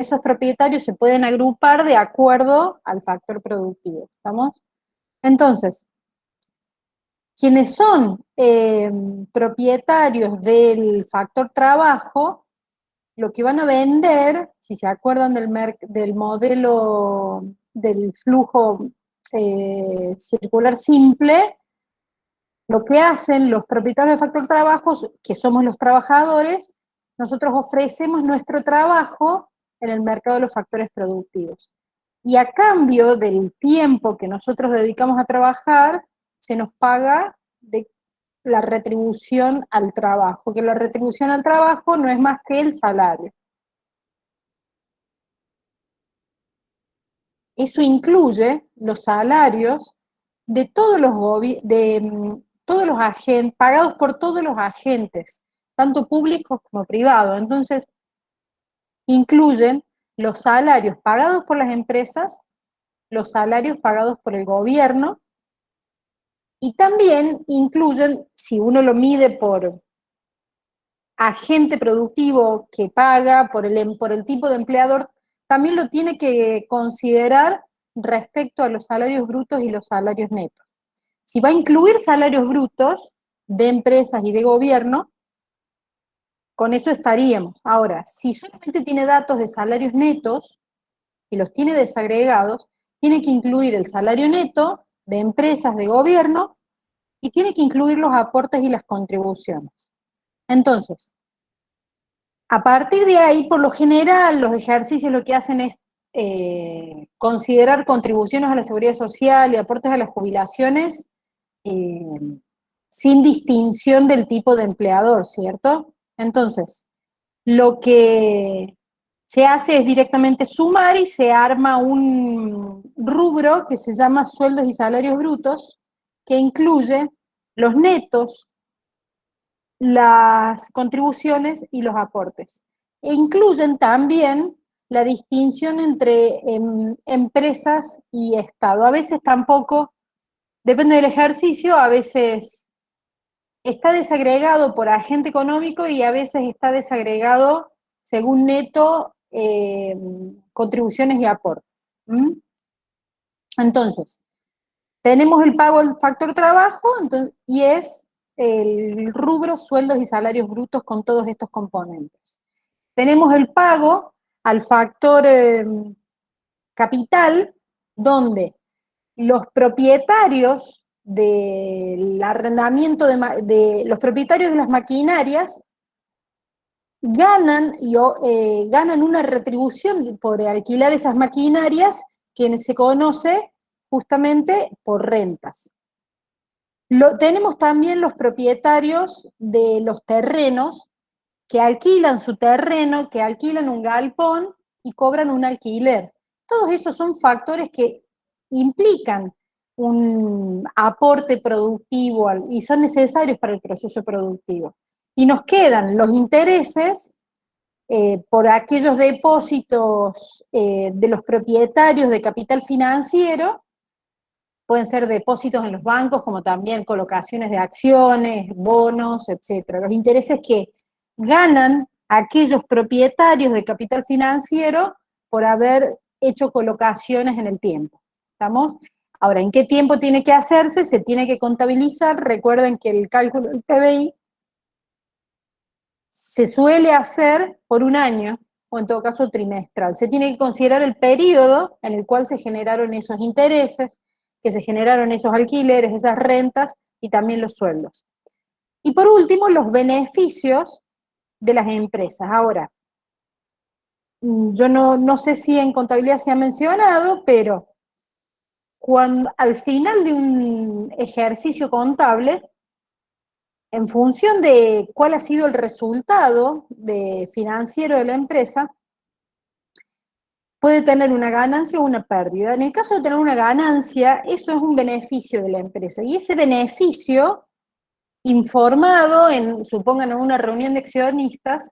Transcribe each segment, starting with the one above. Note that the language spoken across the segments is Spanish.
esos propietarios se pueden agrupar de acuerdo al factor productivo. ¿Estamos? Entonces, quienes son propietarios del factor trabajo, lo que van a vender, si se acuerdan del modelo del flujo circular simple, lo que hacen los propietarios del factor trabajo, que somos los trabajadores, nosotros ofrecemos nuestro trabajo en el mercado de los factores productivos. Y a cambio del tiempo que nosotros dedicamos a trabajar, se nos paga de la retribución al trabajo, que la retribución al trabajo no es más que el salario. Eso incluye los salarios de todos los todos los agentes, pagados por todos los agentes, tanto públicos como privados. Entonces, incluyen los salarios pagados por las empresas, los salarios pagados por el gobierno, y también incluyen, si uno lo mide por agente productivo que paga, por el tipo de empleador, también lo tiene que considerar respecto a los salarios brutos y los salarios netos. Si va a incluir salarios brutos de empresas y de gobierno, con eso estaríamos. Ahora, si solamente tiene datos de salarios netos y los tiene desagregados, tiene que incluir el salario neto de empresas, de gobierno, y tiene que incluir los aportes y las contribuciones. Entonces, a partir de ahí, por lo general, los ejercicios lo que hacen es considerar contribuciones a la seguridad social y aportes a las jubilaciones eh, sin distinción del tipo de empleador, ¿cierto? Entonces, lo que se hace es directamente sumar y se arma un rubro que se llama sueldos y salarios brutos, que incluye los netos, las contribuciones y los aportes. E incluyen también la distinción entre empresas y Estado. A veces tampoco, depende del ejercicio, a veces está desagregado por agente económico y a veces está desagregado según neto, contribuciones y aportes. ¿Mm? Entonces, tenemos el pago del factor trabajo y es el rubro sueldos y salarios brutos con todos estos componentes. Tenemos el pago al factor capital, donde los propietarios del arrendamiento los propietarios de las maquinarias ganan una retribución por alquilar esas maquinarias que se conoce justamente por rentas. Tenemos también los propietarios de los terrenos que alquilan su terreno, que alquilan un galpón y cobran un alquiler. Todos esos son factores que implican un aporte productivo y son necesarios para el proceso productivo. Y nos quedan los intereses por aquellos depósitos de los propietarios de capital financiero. Pueden ser depósitos en los bancos, como también colocaciones de acciones, bonos, etc. Los intereses que ganan aquellos propietarios de capital financiero por haber hecho colocaciones en el tiempo. ¿Estamos? Ahora, ¿en qué tiempo tiene que hacerse? Se tiene que contabilizar. Recuerden que el cálculo del PBI se suele hacer por un año, o en todo caso trimestral. Se tiene que considerar el periodo en el cual se generaron esos intereses, que se generaron esos alquileres, esas rentas y también los sueldos. Y por último, los beneficios de las empresas. Ahora, yo no sé si en contabilidad se ha mencionado, pero al final de un ejercicio contable, en función de cuál ha sido el resultado financiero de la empresa, puede tener una ganancia o una pérdida. En el caso de tener una ganancia, eso es un beneficio de la empresa. Y ese beneficio, informado, supongan en una reunión de accionistas,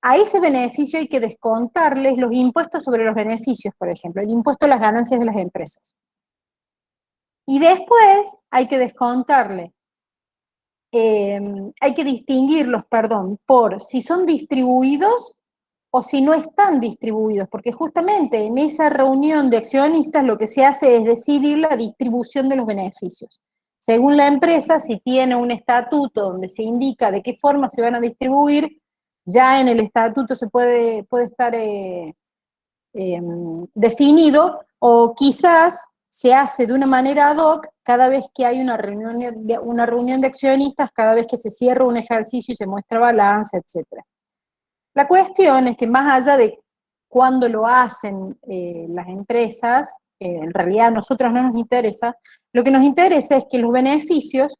a ese beneficio hay que descontarles los impuestos sobre los beneficios, por ejemplo, el impuesto a las ganancias de las empresas. Y después hay que descontarle, hay que distinguirlos, perdón, por si son distribuidos o si no están distribuidos, porque justamente en esa reunión de accionistas lo que se hace es decidir la distribución de los beneficios. Según la empresa, si tiene un estatuto donde se indica de qué forma se van a distribuir, ya en el estatuto se puede estar definido, o quizás se hace de una manera ad hoc cada vez que hay una reunión de accionistas, cada vez que se cierra un ejercicio y se muestra balance, etc. La cuestión es que más allá de cuándo lo hacen las empresas, que en realidad a nosotros no nos interesa, lo que nos interesa es que los beneficios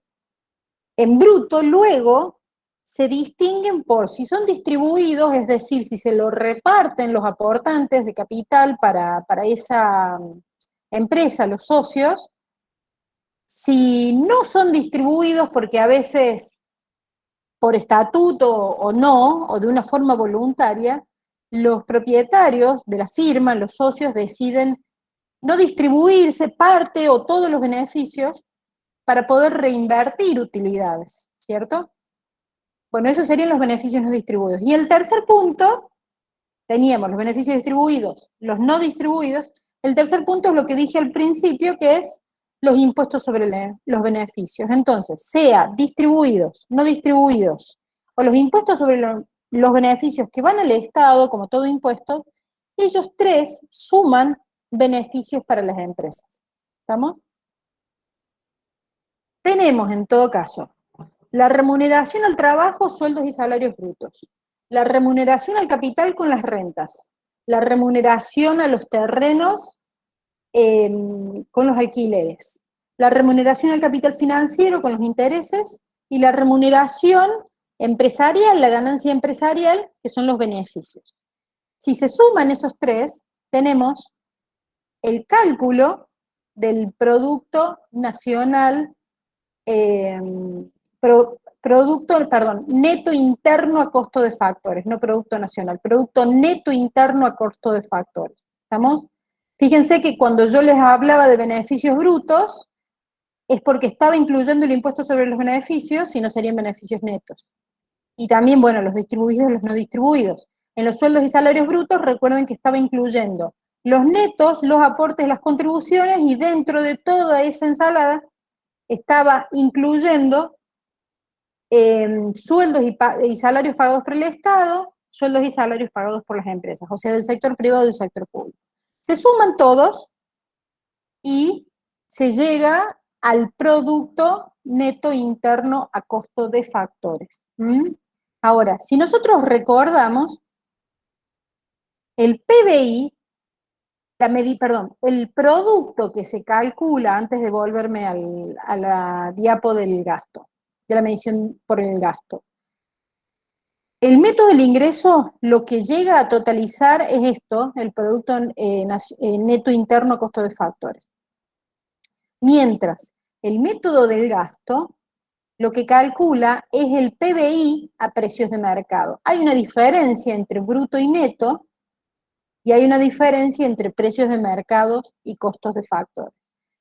en bruto luego se distinguen por si son distribuidos, es decir, si se lo reparten los aportantes de capital para esa empresa, los socios, si no son distribuidos porque a veces por estatuto o no, o de una forma voluntaria, los propietarios de la firma, los socios, deciden no distribuirse parte o todos los beneficios para poder reinvertir utilidades, ¿cierto? Bueno, esos serían los beneficios no distribuidos. Y el tercer punto, teníamos los beneficios distribuidos, los no distribuidos. El tercer punto es lo que dije al principio, que es los impuestos sobre los beneficios. Entonces, sea distribuidos, no distribuidos, o los impuestos sobre los beneficios que van al Estado, como todo impuesto, ellos tres suman beneficios para las empresas. ¿Estamos? Tenemos, en todo caso, la remuneración al trabajo, sueldos y salarios brutos. La remuneración al capital con las rentas. La remuneración a los terrenos con los alquileres. La remuneración al capital financiero con los intereses. Y la remuneración empresarial, la ganancia empresarial, que son los beneficios. Si se suman esos tres, tenemos el cálculo del Producto Nacional neto interno a costo de factores, no producto nacional, producto neto interno a costo de factores. ¿Estamos? Fíjense que cuando yo les hablaba de beneficios brutos, es porque estaba incluyendo el impuesto sobre los beneficios, si no serían beneficios netos. Y también, bueno, los distribuidos y los no distribuidos. En los sueldos y salarios brutos, recuerden que estaba incluyendo los netos, los aportes, las contribuciones, y dentro de toda esa ensalada estaba incluyendo sueldos y salarios pagados por el Estado, sueldos y salarios pagados por las empresas, o sea, del sector privado y del sector público. Se suman todos y se llega al Producto Neto Interno a costo de factores. Ahora, si nosotros recordamos, el PBI, el producto que se calcula, antes de volverme a la diapo del gasto, de la medición por el gasto. El método del ingreso lo que llega a totalizar es esto, el Producto Neto Interno a costo de factores. Mientras el método del gasto lo que calcula es el PBI a precios de mercado. Hay una diferencia entre bruto y neto, y hay una diferencia entre precios de mercado y costos de factores.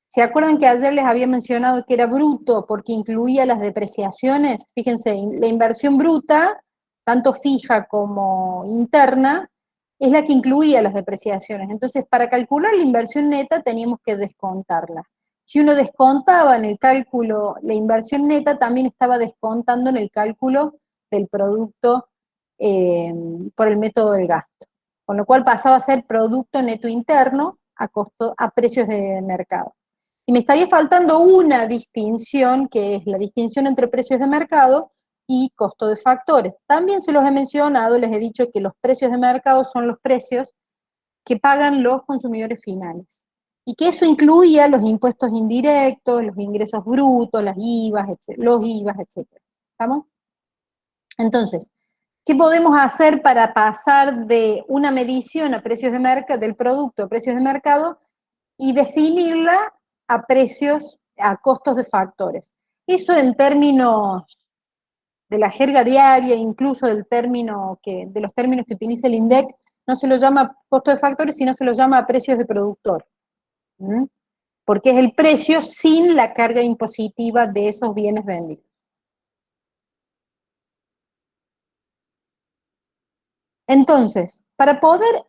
¿Se acuerdan que ayer les había mencionado que era bruto porque incluía las depreciaciones? Fíjense, la inversión bruta, tanto fija como interna, es la que incluía las depreciaciones. Entonces, para calcular la inversión neta teníamos que descontarla. Si uno descontaba en el cálculo la inversión neta, también estaba descontando en el cálculo del producto por el método del gasto. Con lo cual pasaba a ser producto neto interno a precios de mercado. Y me estaría faltando una distinción, que es la distinción entre precios de mercado y costo de factores. También se los he mencionado, les he dicho que los precios de mercado son los precios que pagan los consumidores finales. Y que eso incluía los impuestos indirectos, los ingresos brutos, las IVAs, los IVAs, etc. ¿Estamos? Entonces, ¿qué podemos hacer para pasar de una medición a precios de mercado, del producto a precios de mercado, y definirla a precios, a costos de factores? Eso en términos de la jerga diaria, incluso de los términos que utiliza el INDEC, no se lo llama costo de factores, sino se lo llama precios de productor. Porque es el precio sin la carga impositiva de esos bienes vendidos. Entonces, para poder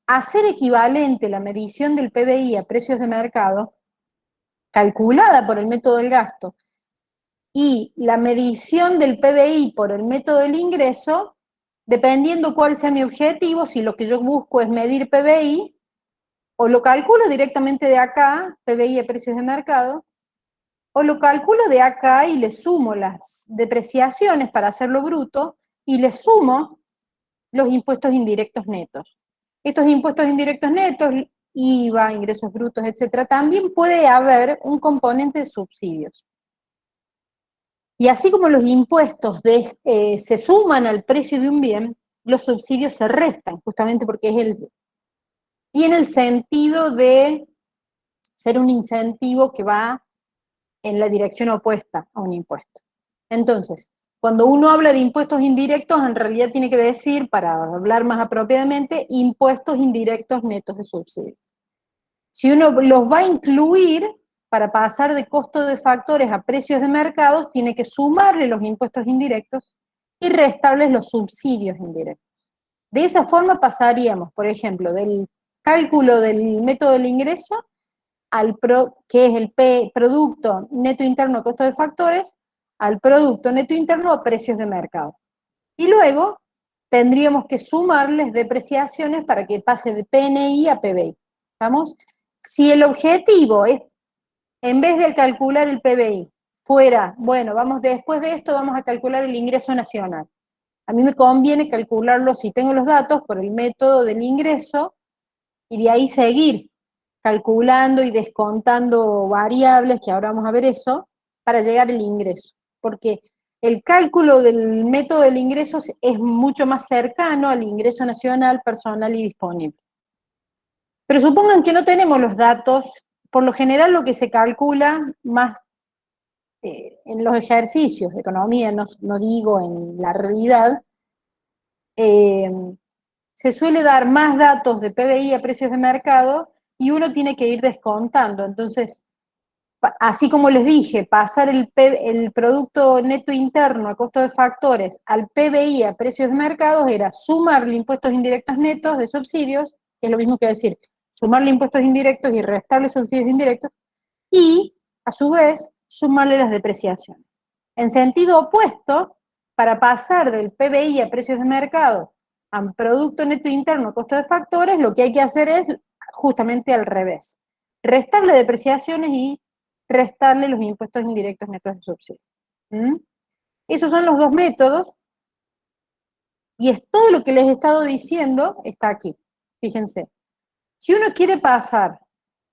hacer equivalente la medición del PBI a precios de mercado, calculada por el método del gasto, y la medición del PBI por el método del ingreso, dependiendo cuál sea mi objetivo, si lo que yo busco es medir PBI, o lo calculo directamente de acá, PBI a precios de mercado, o lo calculo de acá y le sumo las depreciaciones para hacerlo bruto, y le sumo los impuestos indirectos netos. Estos impuestos indirectos netos, IVA, ingresos brutos, etcétera, también puede haber un componente de subsidios. Y así como los impuestos se suman al precio de un bien, los subsidios se restan, justamente porque tiene el sentido de ser un incentivo que va en la dirección opuesta a un impuesto. Entonces, cuando uno habla de impuestos indirectos, en realidad tiene que decir, para hablar más apropiadamente, impuestos indirectos netos de subsidio. Si uno los va a incluir, para pasar de costo de factores a precios de mercados, tiene que sumarle los impuestos indirectos y restarles los subsidios indirectos. De esa forma pasaríamos, por ejemplo, del cálculo del método del ingreso, que es el producto neto interno a costo de factores, al producto neto interno a precios de mercado. Y luego tendríamos que sumarles depreciaciones para que pase de PNI a PBI. ¿Estamos? Si el objetivo es, en vez de calcular el PBI, fuera, bueno, después de esto vamos a calcular el ingreso nacional. A mí me conviene calcularlo, si tengo los datos, por el método del ingreso, y de ahí seguir calculando y descontando variables, que ahora vamos a ver eso, para llegar al ingreso. Porque el cálculo del método del ingreso es mucho más cercano al ingreso nacional, personal y disponible. Pero supongan que no tenemos los datos, por lo general lo que se calcula más en los ejercicios de economía, no digo en la realidad, se suele dar más datos de PBI a precios de mercado y uno tiene que ir descontando. Entonces, así como les dije, pasar el producto neto interno a costo de factores al PBI a precios de mercados era sumarle impuestos indirectos netos de subsidios, que es lo mismo que decir, sumarle impuestos indirectos y restarle subsidios indirectos, y, a su vez, sumarle las depreciaciones. En sentido opuesto, para pasar del PBI a precios de mercado a producto neto interno a costo de factores, lo que hay que hacer es justamente al revés. Restarle depreciaciones y restarle los impuestos indirectos netos de subsidio. Esos son los dos métodos, y es todo lo que les he estado diciendo está aquí. Fíjense, si uno quiere pasar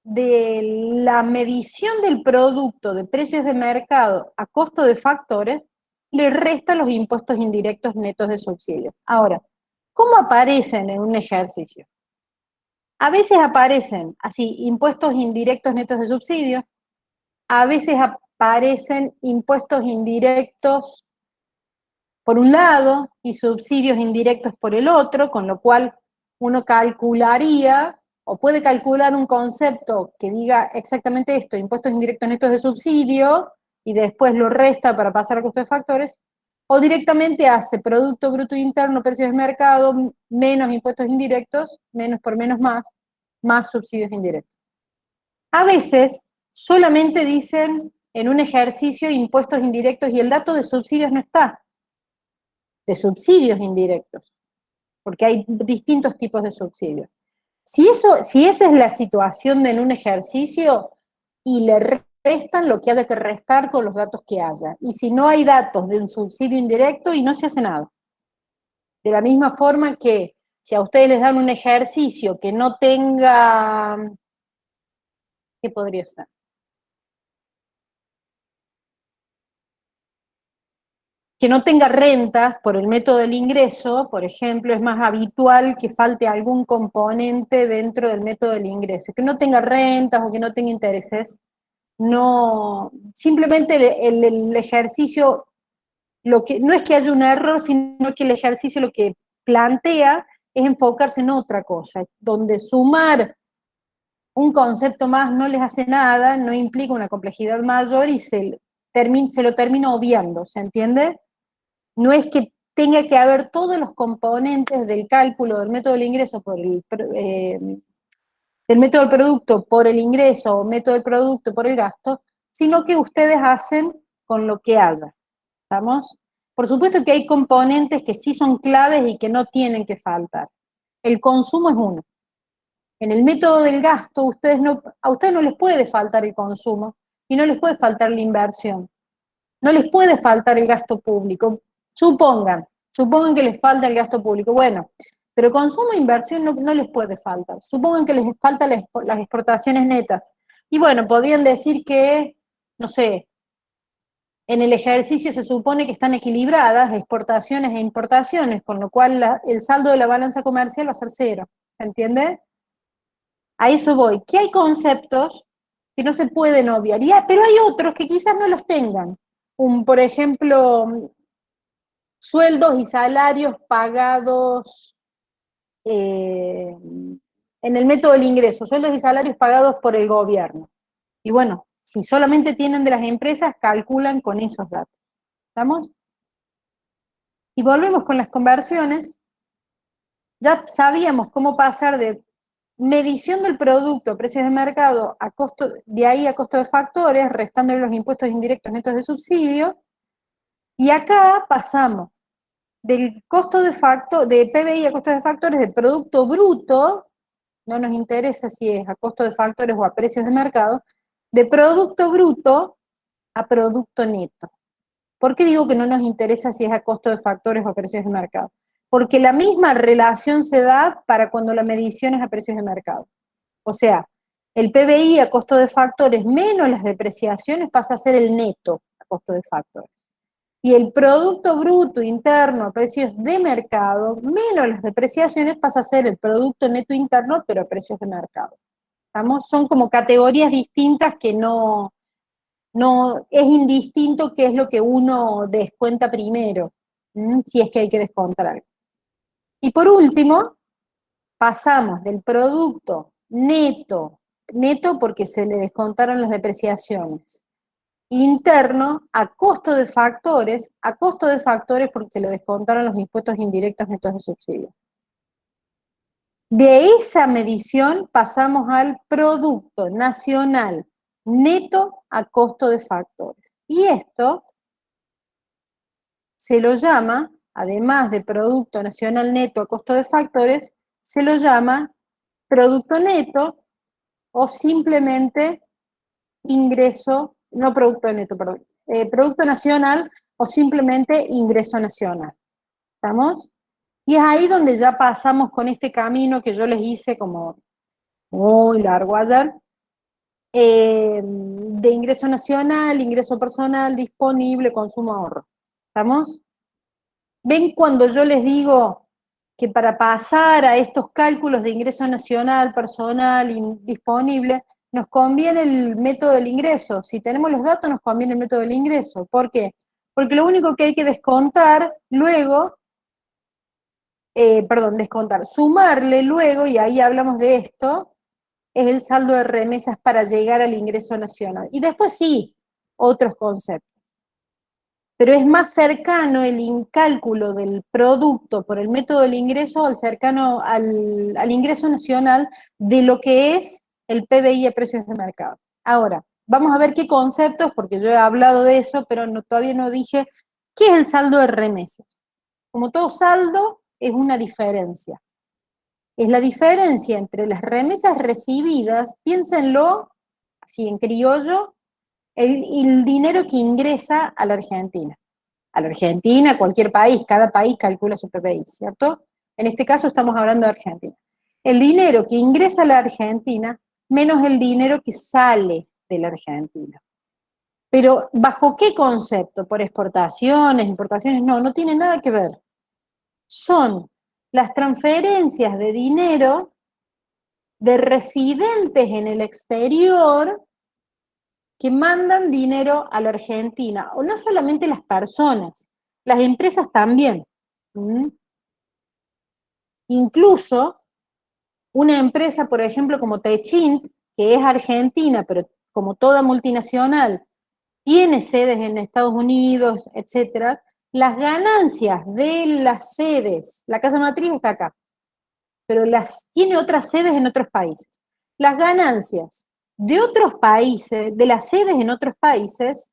de la medición del producto de precios de mercado a costo de factores, le resta los impuestos indirectos netos de subsidio. Ahora, ¿cómo aparecen en un ejercicio? A veces aparecen así, impuestos indirectos netos de subsidio, a veces aparecen impuestos indirectos por un lado y subsidios indirectos por el otro, con lo cual uno calcularía o puede calcular un concepto que diga exactamente esto, impuestos indirectos netos de subsidio, y después lo resta para pasar a costo de factores, o directamente hace Producto Bruto Interno, precios de mercado, menos impuestos indirectos, menos por menos más subsidios indirectos. A veces solamente dicen en un ejercicio impuestos indirectos y el dato de subsidios no está, de subsidios indirectos, porque hay distintos tipos de subsidios. Si esa es la situación en un ejercicio, y le restan lo que haya que restar con los datos que haya. Y si no hay datos de un subsidio indirecto, y no se hace nada. De la misma forma que si a ustedes les dan un ejercicio que no tenga, ¿qué podría ser? Que no tenga rentas por el método del ingreso, por ejemplo, es más habitual que falte algún componente dentro del método del ingreso, que no tenga rentas o que no tenga intereses. No, simplemente el ejercicio, no es que haya un error, sino que el ejercicio lo que plantea es enfocarse en otra cosa, donde sumar un concepto más no les hace nada, no implica una complejidad mayor y se lo termina obviando, ¿se entiende? No es que tenga que haber todos los componentes del cálculo del método del ingreso del método del producto por el ingreso o método del producto por el gasto, sino que ustedes hacen con lo que haya. ¿Estamos? Por supuesto que hay componentes que sí son claves y que no tienen que faltar. El consumo es uno. En el método del gasto, a ustedes no les puede faltar el consumo y no les puede faltar la inversión. No les puede faltar el gasto público. Supongan que les falta el gasto público. Bueno, pero consumo e inversión no les puede faltar. Supongan que les faltan las exportaciones netas. Y bueno, podrían decir que, no sé, en el ejercicio se supone que están equilibradas exportaciones e importaciones, con lo cual el saldo de la balanza comercial va a ser cero. ¿Se entiende? A eso voy. Que hay conceptos que no se pueden obviar, pero hay otros que quizás no los tengan. Por ejemplo, sueldos y salarios pagados en el método del ingreso, sueldos y salarios pagados por el gobierno. Y bueno, si solamente tienen de las empresas, calculan con esos datos. ¿Estamos? Y volvemos con las conversiones. Ya sabíamos cómo pasar de medición del producto, precios de mercado, de ahí a costo de factores, restándole los impuestos indirectos netos de subsidio, y acá pasamos del costo de PBI a costo de factores, del producto bruto, no nos interesa si es a costo de factores o a precios de mercado, de producto bruto a producto neto. ¿Por qué digo que no nos interesa si es a costo de factores o a precios de mercado? Porque la misma relación se da para cuando la medición es a precios de mercado. O sea, el PBI a costo de factores menos las depreciaciones pasa a ser el neto a costo de factores. Y el Producto Bruto Interno a precios de mercado menos las depreciaciones pasa a ser el Producto Neto Interno, pero a precios de mercado. ¿Estamos? Son como categorías distintas que no es indistinto qué es lo que uno descuenta primero, si es que hay que descontar algo. Y por último, pasamos del producto neto porque se le descontaron las depreciaciones, interno a costo de factores porque se le descontaron los impuestos indirectos netos de subsidio. De esa medición pasamos al producto nacional neto a costo de factores. Y esto se lo llama, además de producto nacional neto a costo de factores, se lo llama producto neto o simplemente ingreso, no producto neto, perdón, producto nacional o simplemente ingreso nacional. ¿Estamos? Y es ahí donde ya pasamos con este camino que yo les hice como muy largo ayer, de ingreso nacional, ingreso personal, disponible, consumo, ahorro. ¿Estamos? ¿Ven cuando yo les digo que para pasar a estos cálculos de ingreso nacional, personal, disponible, nos conviene el método del ingreso? Si tenemos los datos, nos conviene el método del ingreso. ¿Por qué? Porque lo único que hay que descontar luego, sumarle luego, y ahí hablamos de esto, es el saldo de remesas para llegar al ingreso nacional. Y después sí, otros conceptos. Pero es más cercano el cálculo del producto por el método del ingreso al ingreso nacional de lo que es el PBI a precios de mercado. Ahora, vamos a ver qué conceptos, porque yo he hablado de eso, pero todavía no dije qué es el saldo de remesas. Como todo saldo, es una diferencia. Es la diferencia entre las remesas recibidas, piénsenlo así en criollo, el dinero que ingresa a la Argentina. A la Argentina, a cualquier país, cada país calcula su PBI, ¿cierto? En este caso estamos hablando de Argentina. El dinero que ingresa a la Argentina menos el dinero que sale de la Argentina. Pero, ¿bajo qué concepto? ¿Por exportaciones, importaciones? No tiene nada que ver. Son las transferencias de dinero de residentes en el exterior que mandan dinero a la Argentina, o no solamente las personas, las empresas también. Incluso una empresa, por ejemplo, como Techint, que es argentina, pero como toda multinacional, tiene sedes en Estados Unidos, etcétera, Las ganancias de las sedes, la casa matriz está acá, pero tiene otras sedes en otros países. Las ganancias de otros países, de las sedes en otros países,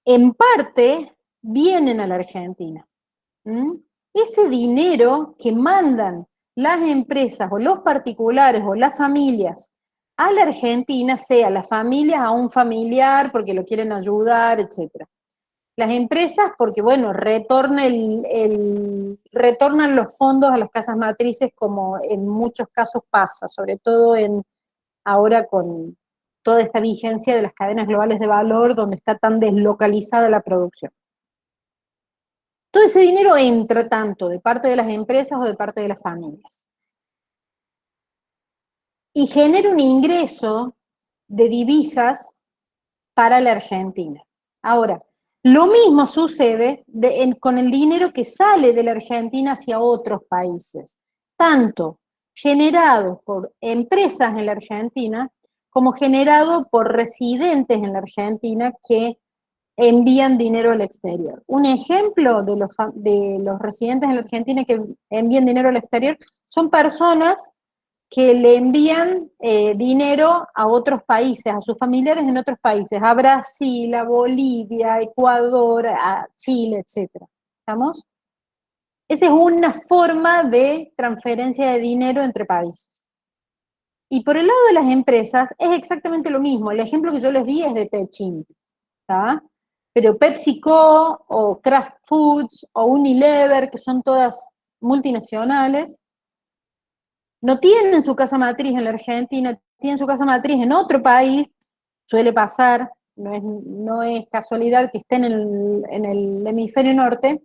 en parte vienen a la Argentina. ¿Mm? Ese dinero que mandan las empresas o los particulares o las familias a la Argentina, sea las familias a un familiar porque lo quieren ayudar, etc. Las empresas porque, bueno, retornan los fondos a las casas matrices como en muchos casos pasa, sobre todo ahora con toda esta vigencia de las cadenas globales de valor donde está tan deslocalizada la producción. Todo ese dinero entra tanto de parte de las empresas o de parte de las familias. Y genera un ingreso de divisas para la Argentina. Ahora, lo mismo sucede con el dinero que sale de la Argentina hacia otros países, tanto generado por empresas en la Argentina como generado por residentes en la Argentina que envían dinero al exterior. Un ejemplo de los residentes en la Argentina que envían dinero al exterior son personas que le envían dinero a otros países, a sus familiares en otros países, a Brasil, a Bolivia, a Ecuador, a Chile, etc. ¿Estamos? Esa es una forma de transferencia de dinero entre países. Y por el lado de las empresas es exactamente lo mismo. El ejemplo que yo les di es de Techint, ¿está? Pero PepsiCo o Kraft Foods o Unilever, que son todas multinacionales, no tienen su casa matriz en la Argentina, tienen su casa matriz en otro país, suele pasar, no es casualidad que estén en el hemisferio norte,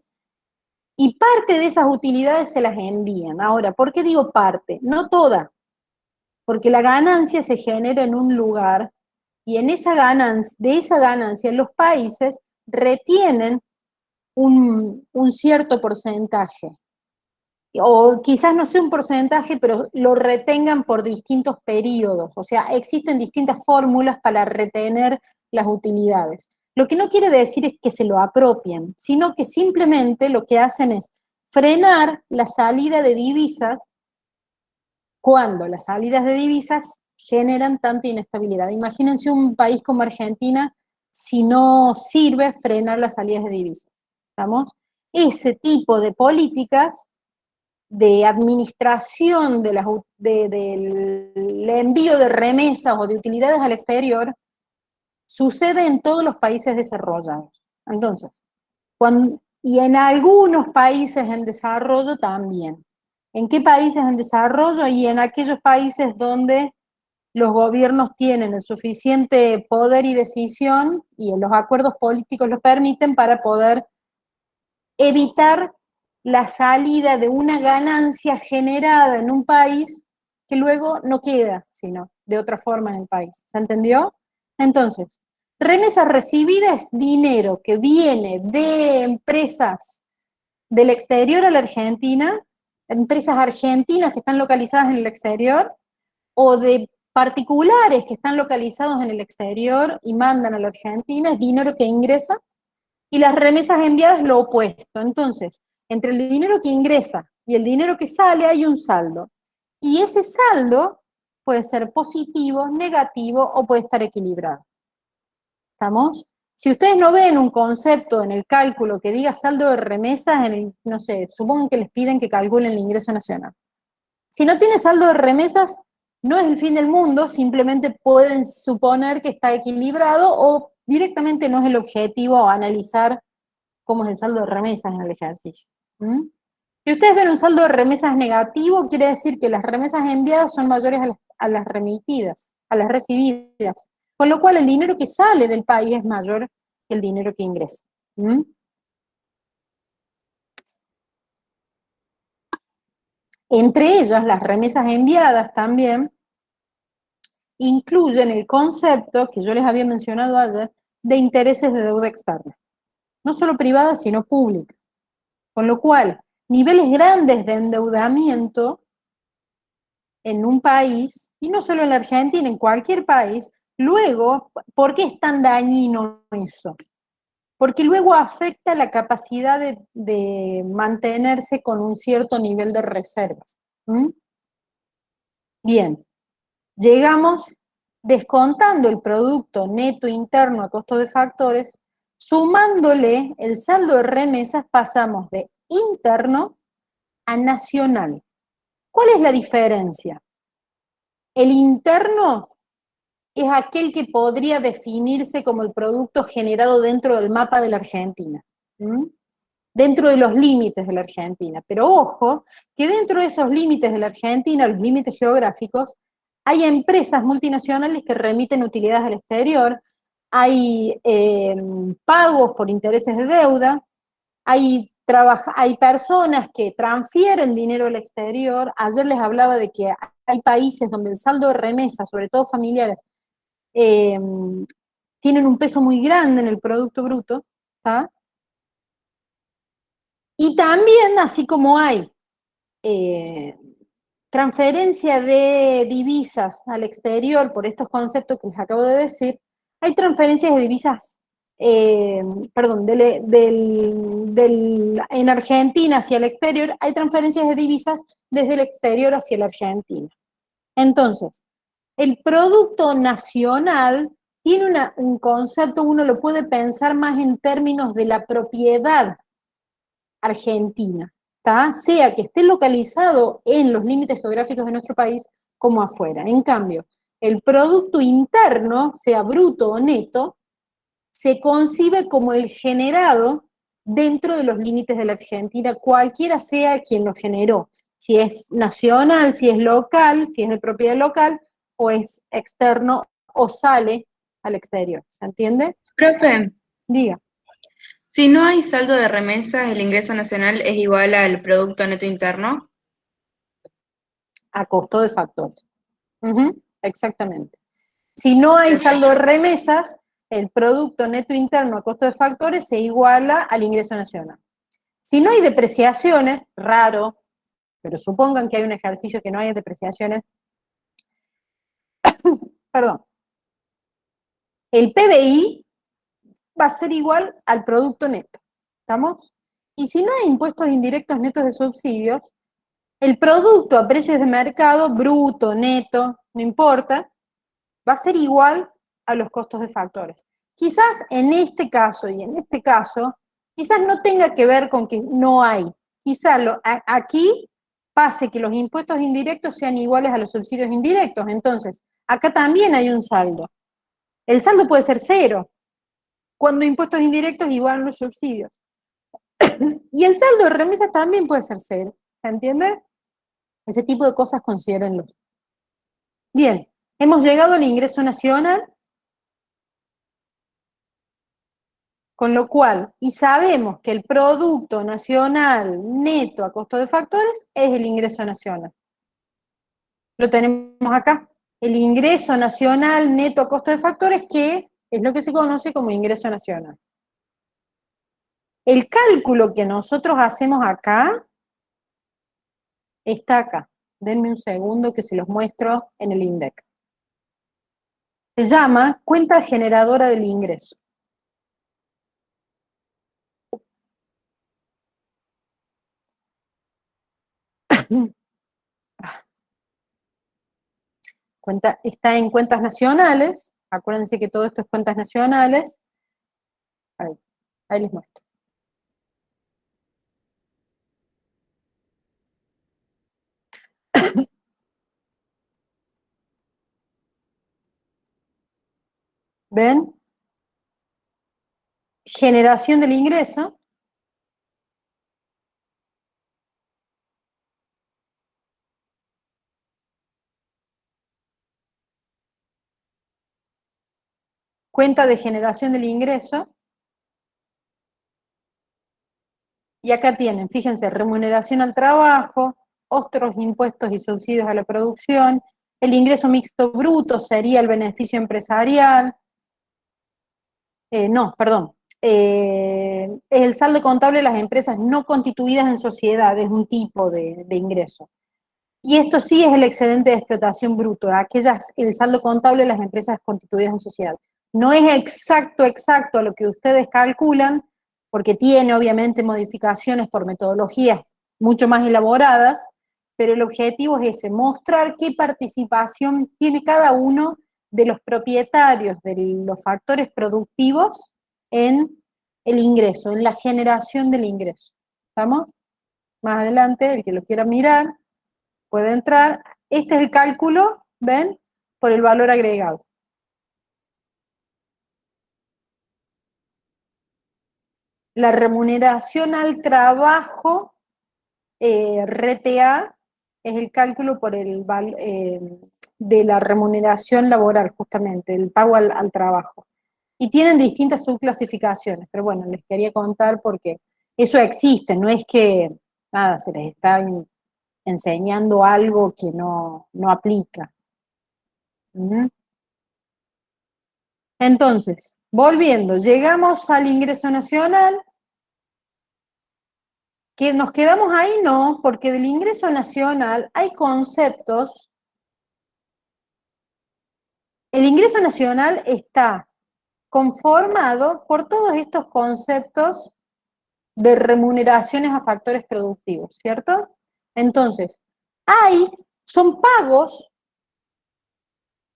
y parte de esas utilidades se las envían. Ahora, ¿por qué digo parte? No toda, porque la ganancia se genera en un lugar y de esa ganancia los países retienen un cierto porcentaje, o quizás no sea un porcentaje, pero lo retengan por distintos periodos. O sea, existen distintas fórmulas para retener las utilidades. Lo que no quiere decir es que se lo apropien, sino que simplemente lo que hacen es frenar la salida de divisas cuando las salidas de divisas generan tanta inestabilidad. Imagínense un país como Argentina si no sirve frenar las salidas de divisas. ¿Estamos? Ese tipo de políticas de administración del envío de remesas o de utilidades al exterior sucede en todos los países desarrollados. Entonces, y en algunos países en desarrollo también. ¿En qué países en desarrollo? Y en aquellos países donde los gobiernos tienen el suficiente poder y decisión y los acuerdos políticos lo permiten para poder evitar la salida de una ganancia generada en un país que luego no queda, sino de otra forma en el país. ¿Se entendió? Entonces, remesa recibida es dinero que viene de empresas del exterior a la Argentina, empresas argentinas que están localizadas en el exterior, o de particulares que están localizados en el exterior y mandan a la Argentina, es dinero que ingresa, y las remesas enviadas lo opuesto. Entonces, entre el dinero que ingresa y el dinero que sale hay un saldo. Y ese saldo puede ser positivo, negativo o puede estar equilibrado. ¿Estamos? Si ustedes no ven un concepto en el cálculo que diga saldo de remesas, no sé, supongo que les piden que calculen el ingreso nacional. Si no tiene saldo de remesas, no es el fin del mundo, simplemente pueden suponer que está equilibrado o directamente no es el objetivo analizar cómo es el saldo de remesas en el ejercicio. ¿Mm? Si ustedes ven un saldo de remesas negativo, quiere decir que las remesas enviadas son mayores a las remitidas, a las recibidas, con lo cual el dinero que sale del país es mayor que el dinero que ingresa. ¿Mm? Entre ellas, las remesas enviadas también incluyen el concepto que yo les había mencionado ayer de intereses de deuda externa, no solo privada, sino pública. Con lo cual, niveles grandes de endeudamiento en un país, y no solo en la Argentina, en cualquier país, luego, ¿por qué es tan dañino eso? porque luego afecta la capacidad de mantenerse con un cierto nivel de reservas. ¿Mm? Bien, llegamos descontando el producto neto interno a costo de factores, sumándole el saldo de remesas pasamos de interno a nacional. ¿Cuál es la diferencia? El interno es aquel que podría definirse como el producto generado dentro del mapa de la Argentina, ¿Mm? Dentro de los límites de la Argentina. Pero ojo, que dentro de esos límites de la Argentina, los límites geográficos, hay empresas multinacionales que remiten utilidades al exterior, hay pagos por intereses de deuda, hay personas que transfieren dinero al exterior. Ayer les hablaba de que hay países donde el saldo de remesas, sobre todo familiares, eh, tienen un peso muy grande en el Producto Bruto, ¿tá? Y también, así como hay eh, transferencia de divisas al exterior por estos conceptos que les acabo de decir, hay transferencias de divisas, perdón, en Argentina hacia el exterior, hay transferencias de divisas desde el exterior hacia la Argentina. Entonces, el producto nacional tiene un concepto, uno lo puede pensar más en términos de la propiedad argentina, ¿tá? Sea que esté localizado en los límites geográficos de nuestro país como afuera. En cambio, el producto interno, sea bruto o neto, se concibe como el generado dentro de los límites de la Argentina, cualquiera sea quien lo generó, si es nacional, si es local, si es de propiedad local, o es externo, o sale al exterior. ¿Se entiende? Profe, Diga. si no hay saldo de remesas, el ingreso nacional es igual al Producto Neto Interno. A costo de factores. Exactamente. Si no hay saldo de Perfecto. remesas, el Producto Neto Interno a costo de factores se iguala al ingreso nacional. Si no hay depreciaciones, raro, pero supongan que hay un ejercicio que no hay depreciaciones, perdón, el PBI va a ser igual al producto neto. ¿Estamos? Y si no hay impuestos indirectos netos de subsidios, el producto a precios de mercado, bruto, neto, no importa, va a ser igual a los costos de factores. Quizás en este caso y en este caso, quizás no tenga que ver con que no hay. Quizás aquí pase que los impuestos indirectos sean iguales a los subsidios indirectos. Entonces, acá también hay un saldo. El saldo puede ser cero, cuando impuestos indirectos igualan los subsidios. Y el saldo de remesas también puede ser cero. ¿Se entiende? Ese tipo de cosas considérenlo. Bien, hemos llegado al ingreso nacional, con lo cual, y sabemos que el Producto Nacional Neto a costo de factores es el ingreso nacional. Lo tenemos acá. El ingreso nacional neto a costo de factores, que es lo que se conoce como ingreso nacional. El cálculo que nosotros hacemos acá está acá. Denme un segundo que se los muestro en el INDEC. Se llama cuenta generadora del ingreso. Está en cuentas nacionales. Acuérdense que todo esto es cuentas nacionales. Ahí les muestro. ¿Ven? Generación del ingreso. Cuenta de generación del ingreso. Y acá tienen, fíjense, remuneración al trabajo, otros impuestos y subsidios a la producción, el ingreso mixto bruto sería el beneficio empresarial, no, perdón, es el saldo contable de las empresas no constituidas en sociedad, es un tipo de ingreso. Y esto sí es el excedente de explotación bruto, el saldo contable de las empresas constituidas en sociedad. No es exacto a lo que ustedes calculan, porque tiene obviamente modificaciones por metodologías mucho más elaboradas, pero el objetivo es ese, mostrar qué participación tiene cada uno de los propietarios de los factores productivos en el ingreso, en la generación del ingreso. ¿Estamos? Más adelante, el que lo quiera mirar, puede entrar. Este es el cálculo, ¿ven? Por el valor agregado. La remuneración al trabajo, RTA, es el cálculo por de la remuneración laboral, justamente, el pago al trabajo. Y tienen distintas subclasificaciones, pero bueno, les quería contar porque eso existe, no es que, nada, se les está enseñando algo que no aplica. ¿Mm? Entonces, volviendo, llegamos al ingreso nacional, que nos quedamos ahí, no, porque del ingreso nacional hay conceptos. El ingreso nacional está conformado por todos estos conceptos de remuneraciones a factores productivos, ¿cierto? Entonces, son pagos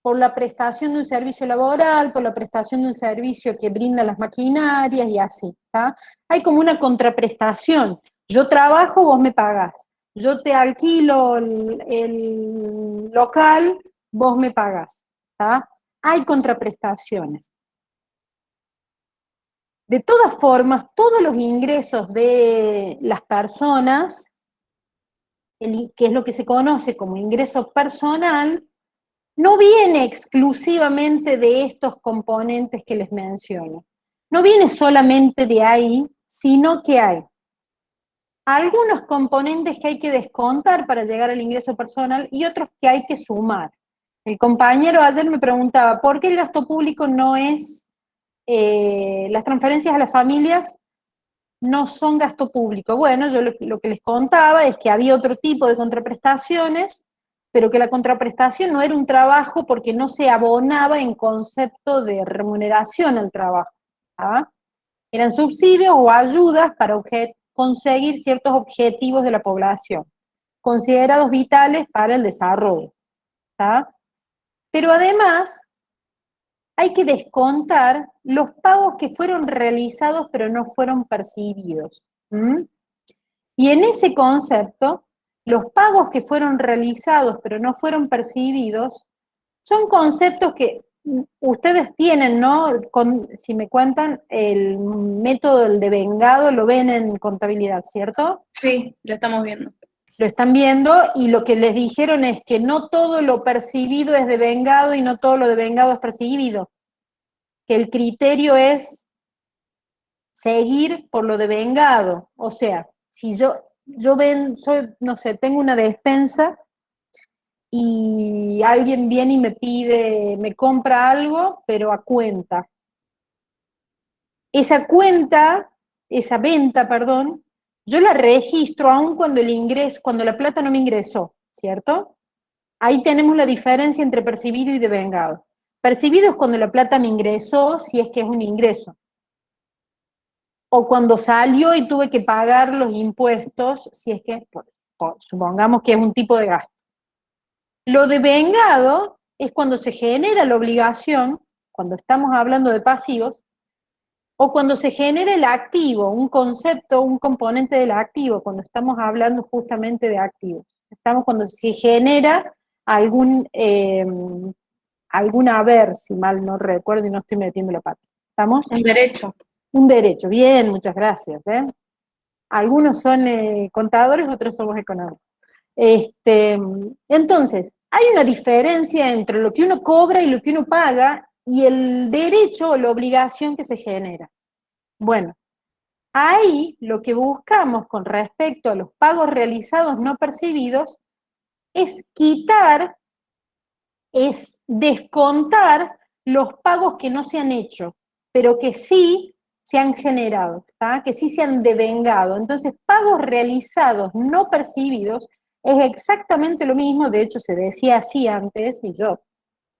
por la prestación de un servicio laboral, por la prestación de un servicio que brindan las maquinarias y así, ¿tá? Hay como una contraprestación. Yo trabajo, vos me pagás. Yo te alquilo el local, vos me pagás, ¿tá? Hay contraprestaciones. De todas formas, todos los ingresos de las personas, que es lo que se conoce como ingreso personal, no viene exclusivamente de estos componentes que les menciono. No viene solamente de ahí, sino que hay algunos componentes que hay que descontar para llegar al ingreso personal y otros que hay que sumar. El compañero ayer me preguntaba, ¿por qué el gasto público no es, las transferencias a las familias no son gasto público? Bueno, yo lo que les contaba es que había otro tipo de contraprestaciones, pero que la contraprestación no era un trabajo porque no se abonaba en concepto de remuneración al trabajo. ¿Ah? Eran subsidios o ayudas para conseguir ciertos objetivos de la población, considerados vitales para el desarrollo. ¿Ah? Pero además hay que descontar los pagos que fueron realizados pero no fueron percibidos. ¿Mm? Y en ese concepto, los pagos que fueron realizados pero no fueron percibidos son conceptos que ustedes tienen, ¿no? Si me cuentan, el método del devengado lo ven en contabilidad, ¿cierto? Sí, lo estamos viendo. Lo están viendo y lo que les dijeron es que no todo lo percibido es devengado y no todo lo devengado es percibido. Que el criterio es seguir por lo devengado. O sea, si no sé, tengo una despensa y alguien viene y me pide, me compra algo, pero a cuenta. Esa cuenta, esa venta, perdón, yo la registro aún cuando la plata no me ingresó, ¿cierto? Ahí tenemos la diferencia entre percibido y devengado. Percibido es cuando la plata me ingresó, si es que es un ingreso. O cuando salió y tuve que pagar los impuestos, si es que, supongamos que es un tipo de gasto. Lo devengado es cuando se genera la obligación, cuando estamos hablando de pasivos, o cuando se genera el activo, un concepto, un componente del activo, cuando estamos hablando justamente de activos. Estamos cuando se genera algún haber, si mal no recuerdo y no estoy metiendo la pata. ¿Estamos? Un derecho. Un derecho, bien, muchas gracias. Algunos son contadores, otros somos economistas. Entonces, hay una diferencia entre lo que uno cobra y lo que uno paga y el derecho o la obligación que se genera. Bueno, ahí lo que buscamos con respecto a los pagos realizados no percibidos es es descontar los pagos que no se han hecho, pero que sí se han generado, ¿tá? Que sí se han devengado. Entonces, pagos realizados no percibidos es exactamente lo mismo, de hecho se decía así antes, y yo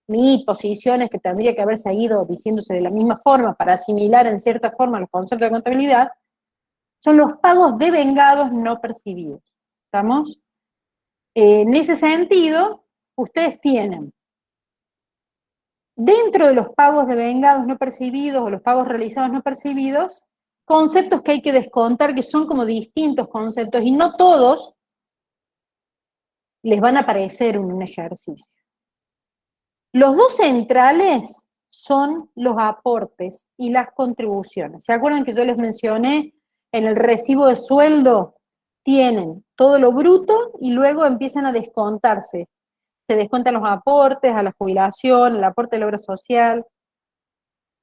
mi posición es que tendría que haber seguido diciéndose de la misma forma para asimilar en cierta forma los conceptos de contabilidad, son los pagos devengados no percibidos. ¿Estamos? En ese sentido, ustedes tienen, dentro de los pagos devengados no percibidos o los pagos realizados no percibidos, conceptos que hay que descontar, que son como distintos conceptos, y no todos les van a aparecer en un ejercicio. Los dos centrales son los aportes y las contribuciones. ¿Se acuerdan que yo les mencioné en el recibo de sueldo? Tienen todo lo bruto y luego empiezan a descontarse. Se descuentan los aportes a la jubilación, el aporte de la obra social,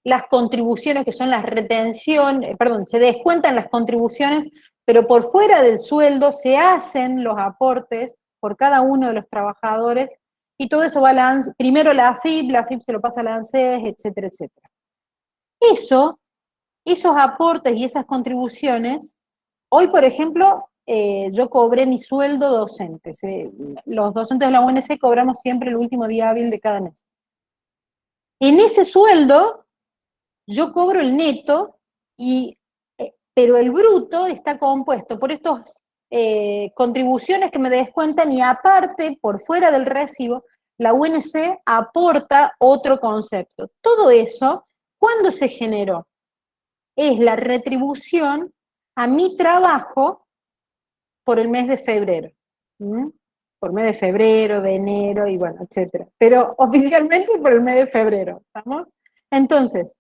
las contribuciones que son las retenciones, perdón, se descuentan las contribuciones, pero por fuera del sueldo se hacen los aportes por cada uno de los trabajadores y todo eso va a primero la AFIP se lo pasa a la ANSES, etcétera, etcétera. Esos aportes y esas contribuciones, hoy por ejemplo, yo cobré mi sueldo docente. Los docentes de la UNC cobramos siempre el último día hábil de cada mes. En ese sueldo, yo cobro el neto, pero el bruto está compuesto por estas contribuciones que me descuentan y aparte, por fuera del recibo, la UNC aporta otro concepto. Todo eso, ¿cuándo se generó? Es la retribución a mi trabajo por el mes de febrero. ¿Mm? Por mes de febrero, de enero y bueno, etcétera. Pero oficialmente por el mes de febrero, ¿estamos? Entonces,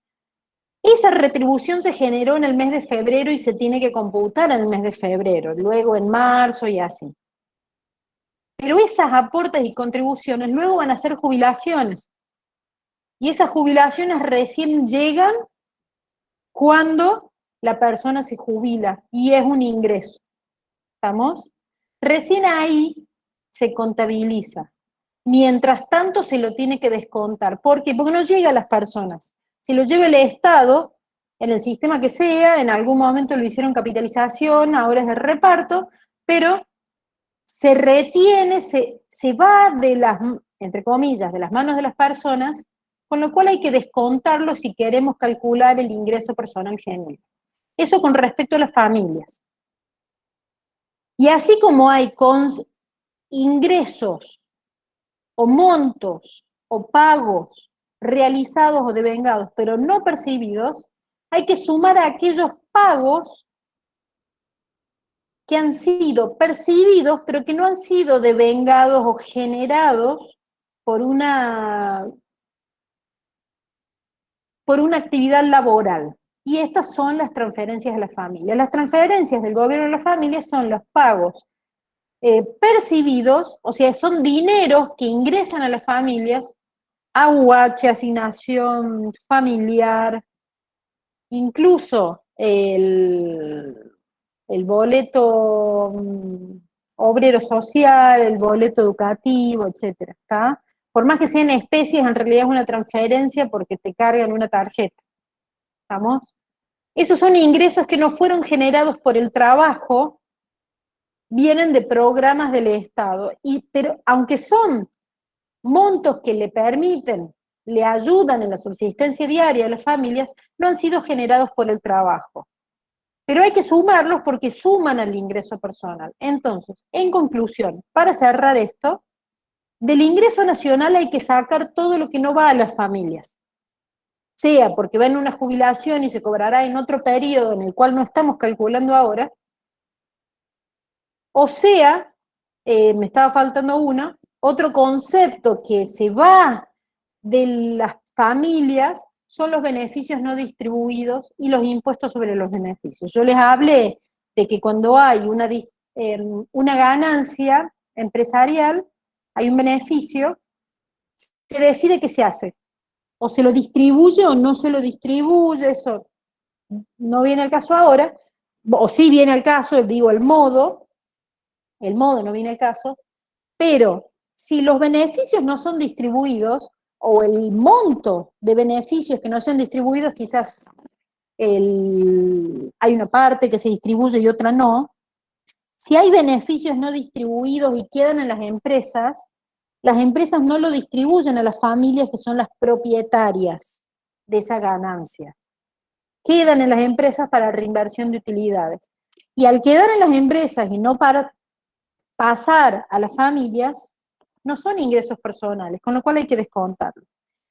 esa retribución se generó en el mes de febrero y se tiene que computar en el mes de febrero, luego en marzo y así. Pero esas aportes y contribuciones luego van a ser jubilaciones. Y esas jubilaciones recién llegan cuando la persona se jubila y es un ingreso. ¿Estamos? Recién ahí se contabiliza. Mientras tanto se lo tiene que descontar. ¿Por qué? Porque no llega a las personas. Si lo lleva el Estado, en el sistema que sea, en algún momento lo hicieron capitalización, ahora es de reparto, pero se retiene, se va de las, entre comillas, de las manos de las personas, con lo cual hay que descontarlo si queremos calcular el ingreso personal genuino. Eso con respecto a las familias. Y así como hay ingresos o montos o pagos realizados o devengados, pero no percibidos, hay que sumar a aquellos pagos que han sido percibidos, pero que no han sido devengados o generados por una actividad laboral. Y estas son las transferencias a la familia. Las transferencias del gobierno a la familia son los pagos percibidos, o sea, son dineros que ingresan a las familias, AUH, asignación familiar, incluso el boleto obrero social, el boleto educativo, etcétera, ¿está? Por más que sean especies, en realidad es una transferencia porque te cargan una tarjeta, ¿estamos? Esos son ingresos que no fueron generados por el trabajo, vienen de programas del Estado, pero aunque son montos que le permiten, le ayudan en la subsistencia diaria de las familias, no han sido generados por el trabajo. Pero hay que sumarlos porque suman al ingreso personal. Entonces, en conclusión, para cerrar esto, del ingreso nacional hay que sacar todo lo que no va a las familias. Sea porque va en una jubilación y se cobrará en otro periodo en el cual no estamos calculando ahora, o sea, me estaba faltando otro concepto que se va de las familias son los beneficios no distribuidos y los impuestos sobre los beneficios. Yo les hablé de que cuando hay una ganancia empresarial, hay un beneficio, se decide qué se hace. O se lo distribuye o no se lo distribuye, eso no viene al caso ahora, o sí viene al caso, digo el modo no viene al caso, pero si los beneficios no son distribuidos, o el monto de beneficios que no sean distribuidos, quizás hay una parte que se distribuye y otra no. Si hay beneficios no distribuidos y quedan en las empresas, las empresas no lo distribuyen a las familias que son las propietarias de esa ganancia. Quedan en las empresas para reinversión de utilidades. Y al quedar en las empresas y no para pasar a las familias, no son ingresos personales, con lo cual hay que descontarlo.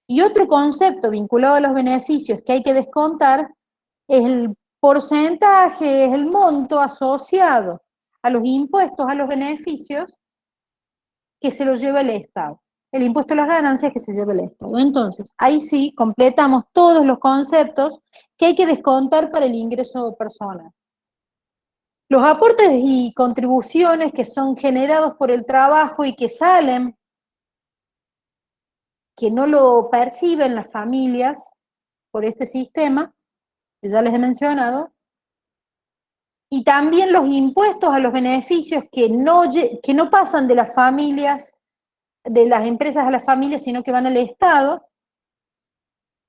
Y otro concepto vinculado a los beneficios que hay que descontar es el porcentaje, es el monto asociado a los impuestos, a los beneficios que se los lleva el Estado. El impuesto a las ganancias que se lleva el Estado. Entonces, ahí sí completamos todos los conceptos que hay que descontar para el ingreso personal. Los aportes y contribuciones que son generados por el trabajo y que salen, que no lo perciben las familias por este sistema, que ya les he mencionado, y también los impuestos a los beneficios que no pasan de las familias, de las empresas a las familias, sino que van al Estado,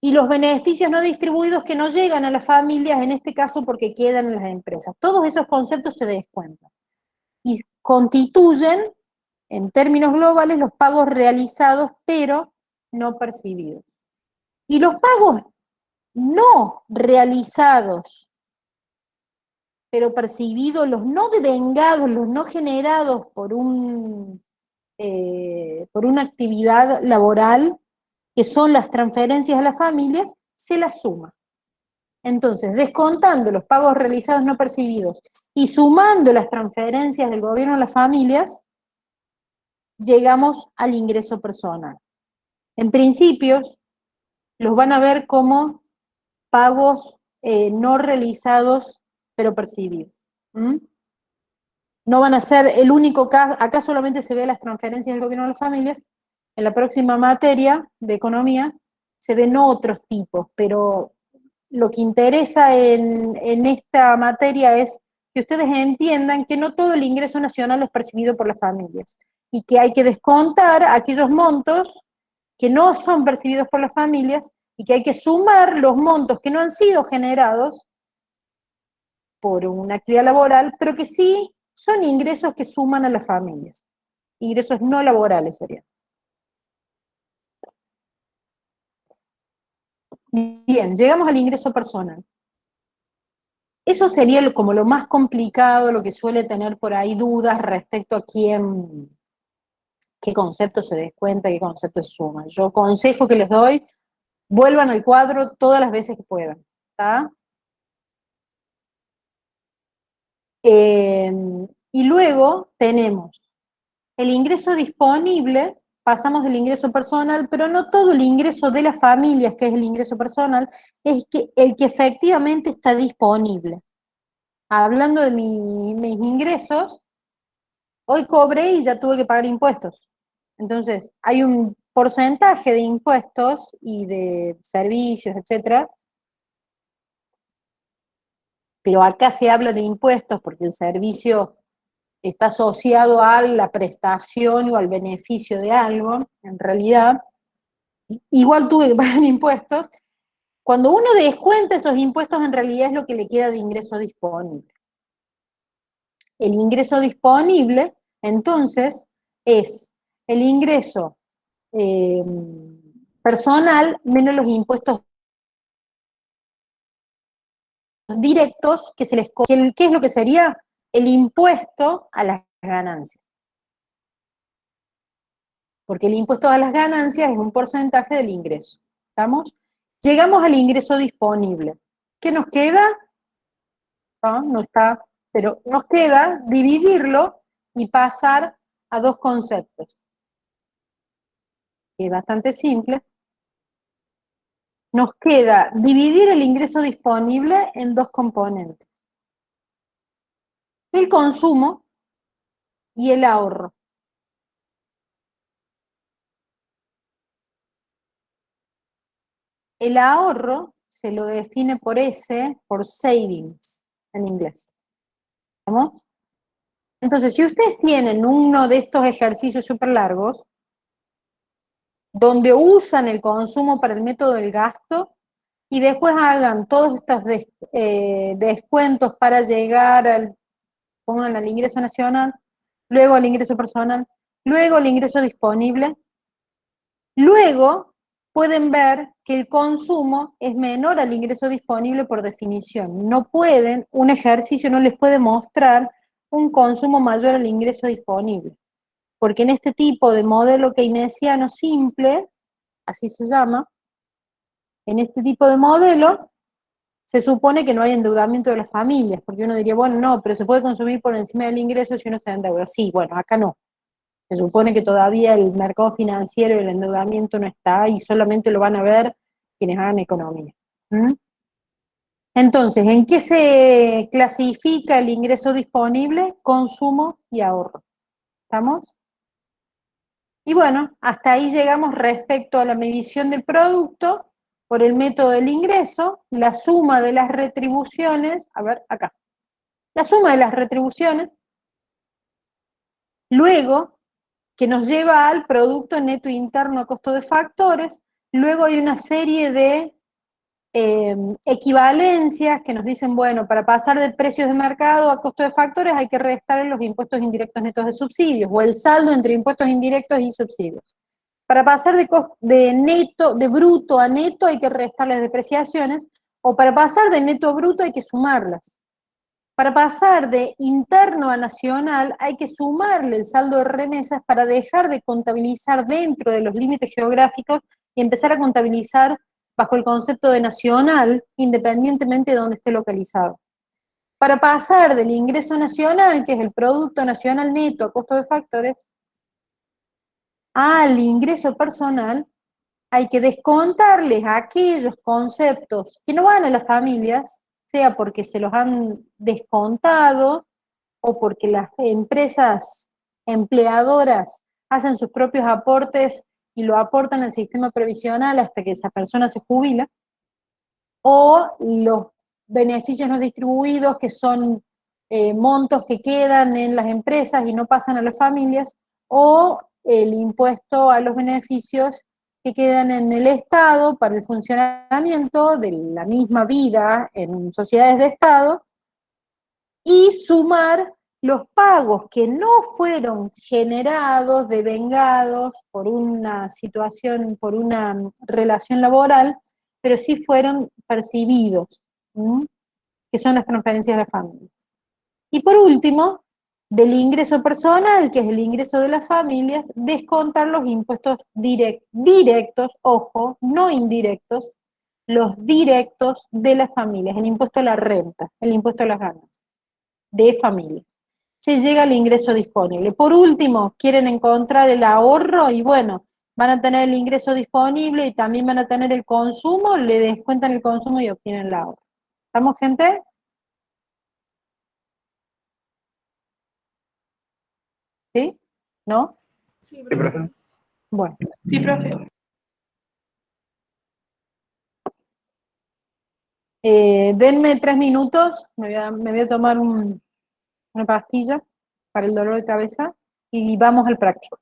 y los beneficios no distribuidos que no llegan a las familias, en este caso porque quedan en las empresas. Todos esos conceptos se descuentan y constituyen, en términos globales, los pagos realizados pero no percibidos. Y los pagos no realizados pero percibidos, los no devengados, los no generados por una actividad laboral, que son las transferencias a las familias, se las suma. Entonces, descontando los pagos realizados no percibidos y sumando las transferencias del gobierno a las familias, llegamos al ingreso personal. En principio, los van a ver como pagos no realizados, pero percibidos. ¿Mm? No van a ser el único caso, acá solamente se ve las transferencias del gobierno a las familias, en la próxima materia de economía se ven otros tipos, pero lo que interesa en esta materia es que ustedes entiendan que no todo el ingreso nacional es percibido por las familias y que hay que descontar aquellos montos que no son percibidos por las familias y que hay que sumar los montos que no han sido generados por una actividad laboral, pero que sí son ingresos que suman a las familias. Ingresos no laborales serían. Bien, llegamos al ingreso personal. Eso sería como lo más complicado, lo que suele tener por ahí dudas respecto a qué concepto se descuenta, qué concepto se suma. Yo consejo que les doy, vuelvan al cuadro todas las veces que puedan. ¿Está? Y luego tenemos el ingreso disponible, pasamos del ingreso personal, pero no todo el ingreso de las familias, que es el ingreso personal, es el que efectivamente está disponible. Hablando de mis ingresos, hoy cobré y ya tuve que pagar impuestos. Entonces, hay un porcentaje de impuestos y de servicios, etcétera, pero acá se habla de impuestos porque el servicio está asociado a la prestación o al beneficio de algo, en realidad, igual tuve que pagar impuestos. Cuando uno descuenta esos impuestos, en realidad es lo que le queda de ingreso disponible. El ingreso disponible, entonces, es el ingreso personal menos los impuestos directos que se les cobran. ¿Qué es lo que sería? El impuesto a las ganancias. Porque el impuesto a las ganancias es un porcentaje del ingreso. ¿Estamos? Llegamos al ingreso disponible. ¿Qué nos queda? No está, pero nos queda dividirlo y pasar a dos conceptos. Que es bastante simple. Nos queda dividir el ingreso disponible en dos componentes. El consumo y el ahorro. El ahorro se lo define por S, por savings en inglés. ¿Vamos? Entonces, si ustedes tienen uno de estos ejercicios súper largos, donde usan el consumo para el método del gasto, y después hagan todos estos descuentos para llegar pongan al ingreso nacional, luego al ingreso personal, luego el ingreso disponible, luego pueden ver que el consumo es menor al ingreso disponible por definición. No pueden, un ejercicio no les puede mostrar un consumo mayor al ingreso disponible, porque en este tipo de modelo keynesiano simple, así se llama, en este tipo de modelo se supone que no hay endeudamiento de las familias, porque uno diría, bueno, no, pero se puede consumir por encima del ingreso si uno se endeuda. Sí, bueno, acá no. Se supone que todavía el mercado financiero y el endeudamiento no está y solamente lo van a ver quienes hagan economía. ¿Mm? Entonces, ¿en qué se clasifica el ingreso disponible? Consumo y ahorro. ¿Estamos? Y bueno, hasta ahí llegamos respecto a la medición del producto por el método del ingreso, la suma de las retribuciones, a ver, acá, la suma de las retribuciones, luego que nos lleva al producto neto interno a costo de factores, luego hay una serie de equivalencias que nos dicen, bueno, para pasar de precios de mercado a costo de factores hay que restar los impuestos indirectos netos de subsidios, o el saldo entre impuestos indirectos y subsidios. Para pasar de bruto a neto hay que restar las depreciaciones, o para pasar de neto a bruto hay que sumarlas. Para pasar de interno a nacional hay que sumarle el saldo de remesas para dejar de contabilizar dentro de los límites geográficos y empezar a contabilizar bajo el concepto de nacional, independientemente de dónde esté localizado. Para pasar del ingreso nacional, que es el Producto Nacional Neto a costo de factores, al ingreso personal, hay que descontarles a aquellos conceptos que no van a las familias, sea porque se los han descontado o porque las empresas empleadoras hacen sus propios aportes y lo aportan al sistema previsional hasta que esa persona se jubila, o los beneficios no distribuidos, que son montos que quedan en las empresas y no pasan a las familias, o el impuesto a los beneficios que quedan en el Estado para el funcionamiento de la misma vida en sociedades de Estado, y sumar los pagos que no fueron generados, devengados por una situación, por una relación laboral, pero sí fueron percibidos, ¿m? Que son las transferencias de la familia. Y por último, del ingreso personal, que es el ingreso de las familias, descontar los impuestos directos, ojo, no indirectos, los directos de las familias, el impuesto a la renta, el impuesto a las ganancias de familias. Se llega al ingreso disponible. Por último, quieren encontrar el ahorro y bueno, van a tener el ingreso disponible y también van a tener el consumo, le descuentan el consumo y obtienen el ahorro. ¿Estamos, gente? ¿Sí? ¿No? Sí, Sí, profe. profe. Bueno. Sí, profe. Denme 3 minutos, me voy a tomar una pastilla para el dolor de cabeza y vamos al práctico.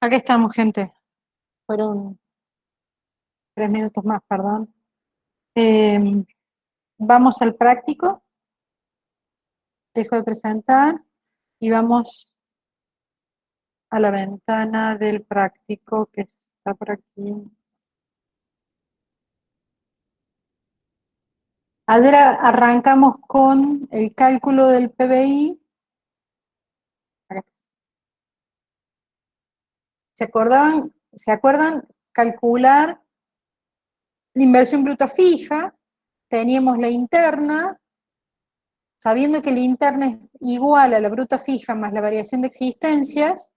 Acá estamos, gente. Fueron 3 minutos más, perdón. Vamos al práctico. Dejo de presentar y vamos a la ventana del práctico que está por aquí. Ayer arrancamos con el cálculo del PBI. ¿Se acuerdan calcular la inversión bruta fija? Teníamos la interna, sabiendo que la interna es igual a la bruta fija más la variación de existencias,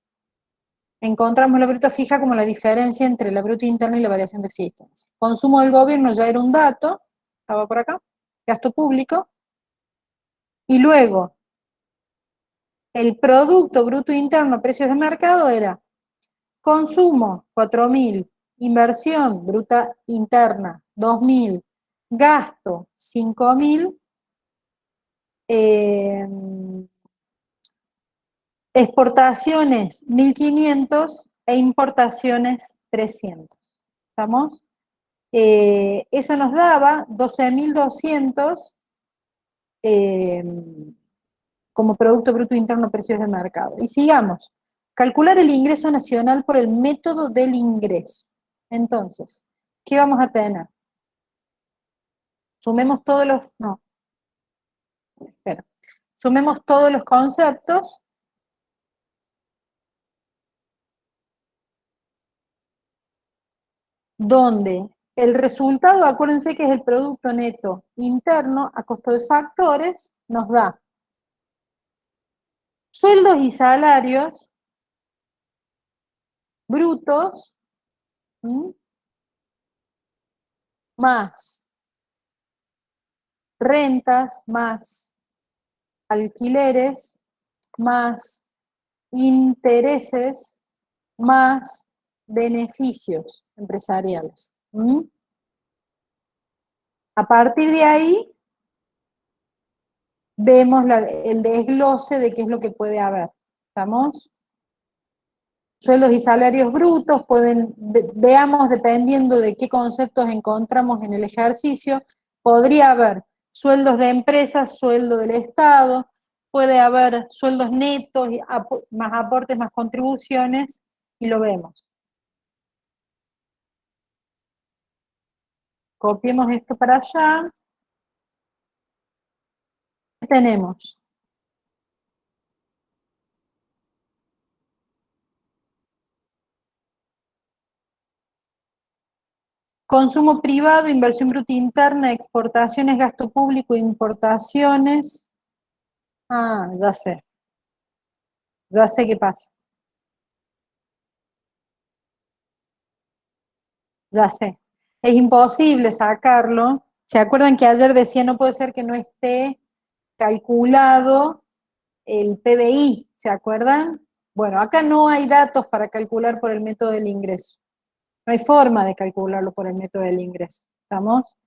encontramos la bruta fija como la diferencia entre la bruta interna y la variación de existencia. Consumo del gobierno ya era un dato, estaba por acá, gasto público, y luego el producto bruto interno, precios de mercado, era consumo 4.000, inversión bruta interna 2.000, gasto 5.000, exportaciones 1.500 e importaciones 300. ¿Estamos? Eso nos daba 12.200 como Producto Bruto Interno Precios de Mercado. Y sigamos. Calcular el ingreso nacional por el método del ingreso. Entonces, ¿qué vamos a tener? Sumemos todos los... No, espera. Sumemos todos los conceptos. Donde el resultado, acuérdense que es el producto neto interno a costo de factores, nos da sueldos y salarios brutos, ¿m? Más rentas, más alquileres, más intereses, más beneficios empresariales. ¿M? A partir de ahí, vemos el desglose de qué es lo que puede haber. ¿Estamos? Sueldos y salarios brutos, veamos dependiendo de qué conceptos encontramos en el ejercicio, podría haber sueldos de empresas, sueldo del Estado, puede haber sueldos netos, más aportes, más contribuciones, y lo vemos. Copiemos esto para allá. ¿Qué tenemos? Consumo privado, inversión bruta interna, exportaciones, gasto público, importaciones. Ah, ya sé. Ya sé qué pasa. Ya sé. Es imposible sacarlo. ¿Se acuerdan que ayer decía no puede ser que no esté calculado el PBI? ¿Se acuerdan? Bueno, acá no hay datos para calcular por el método del ingreso. No hay forma de calcularlo por el método del ingreso. ¿Estamos?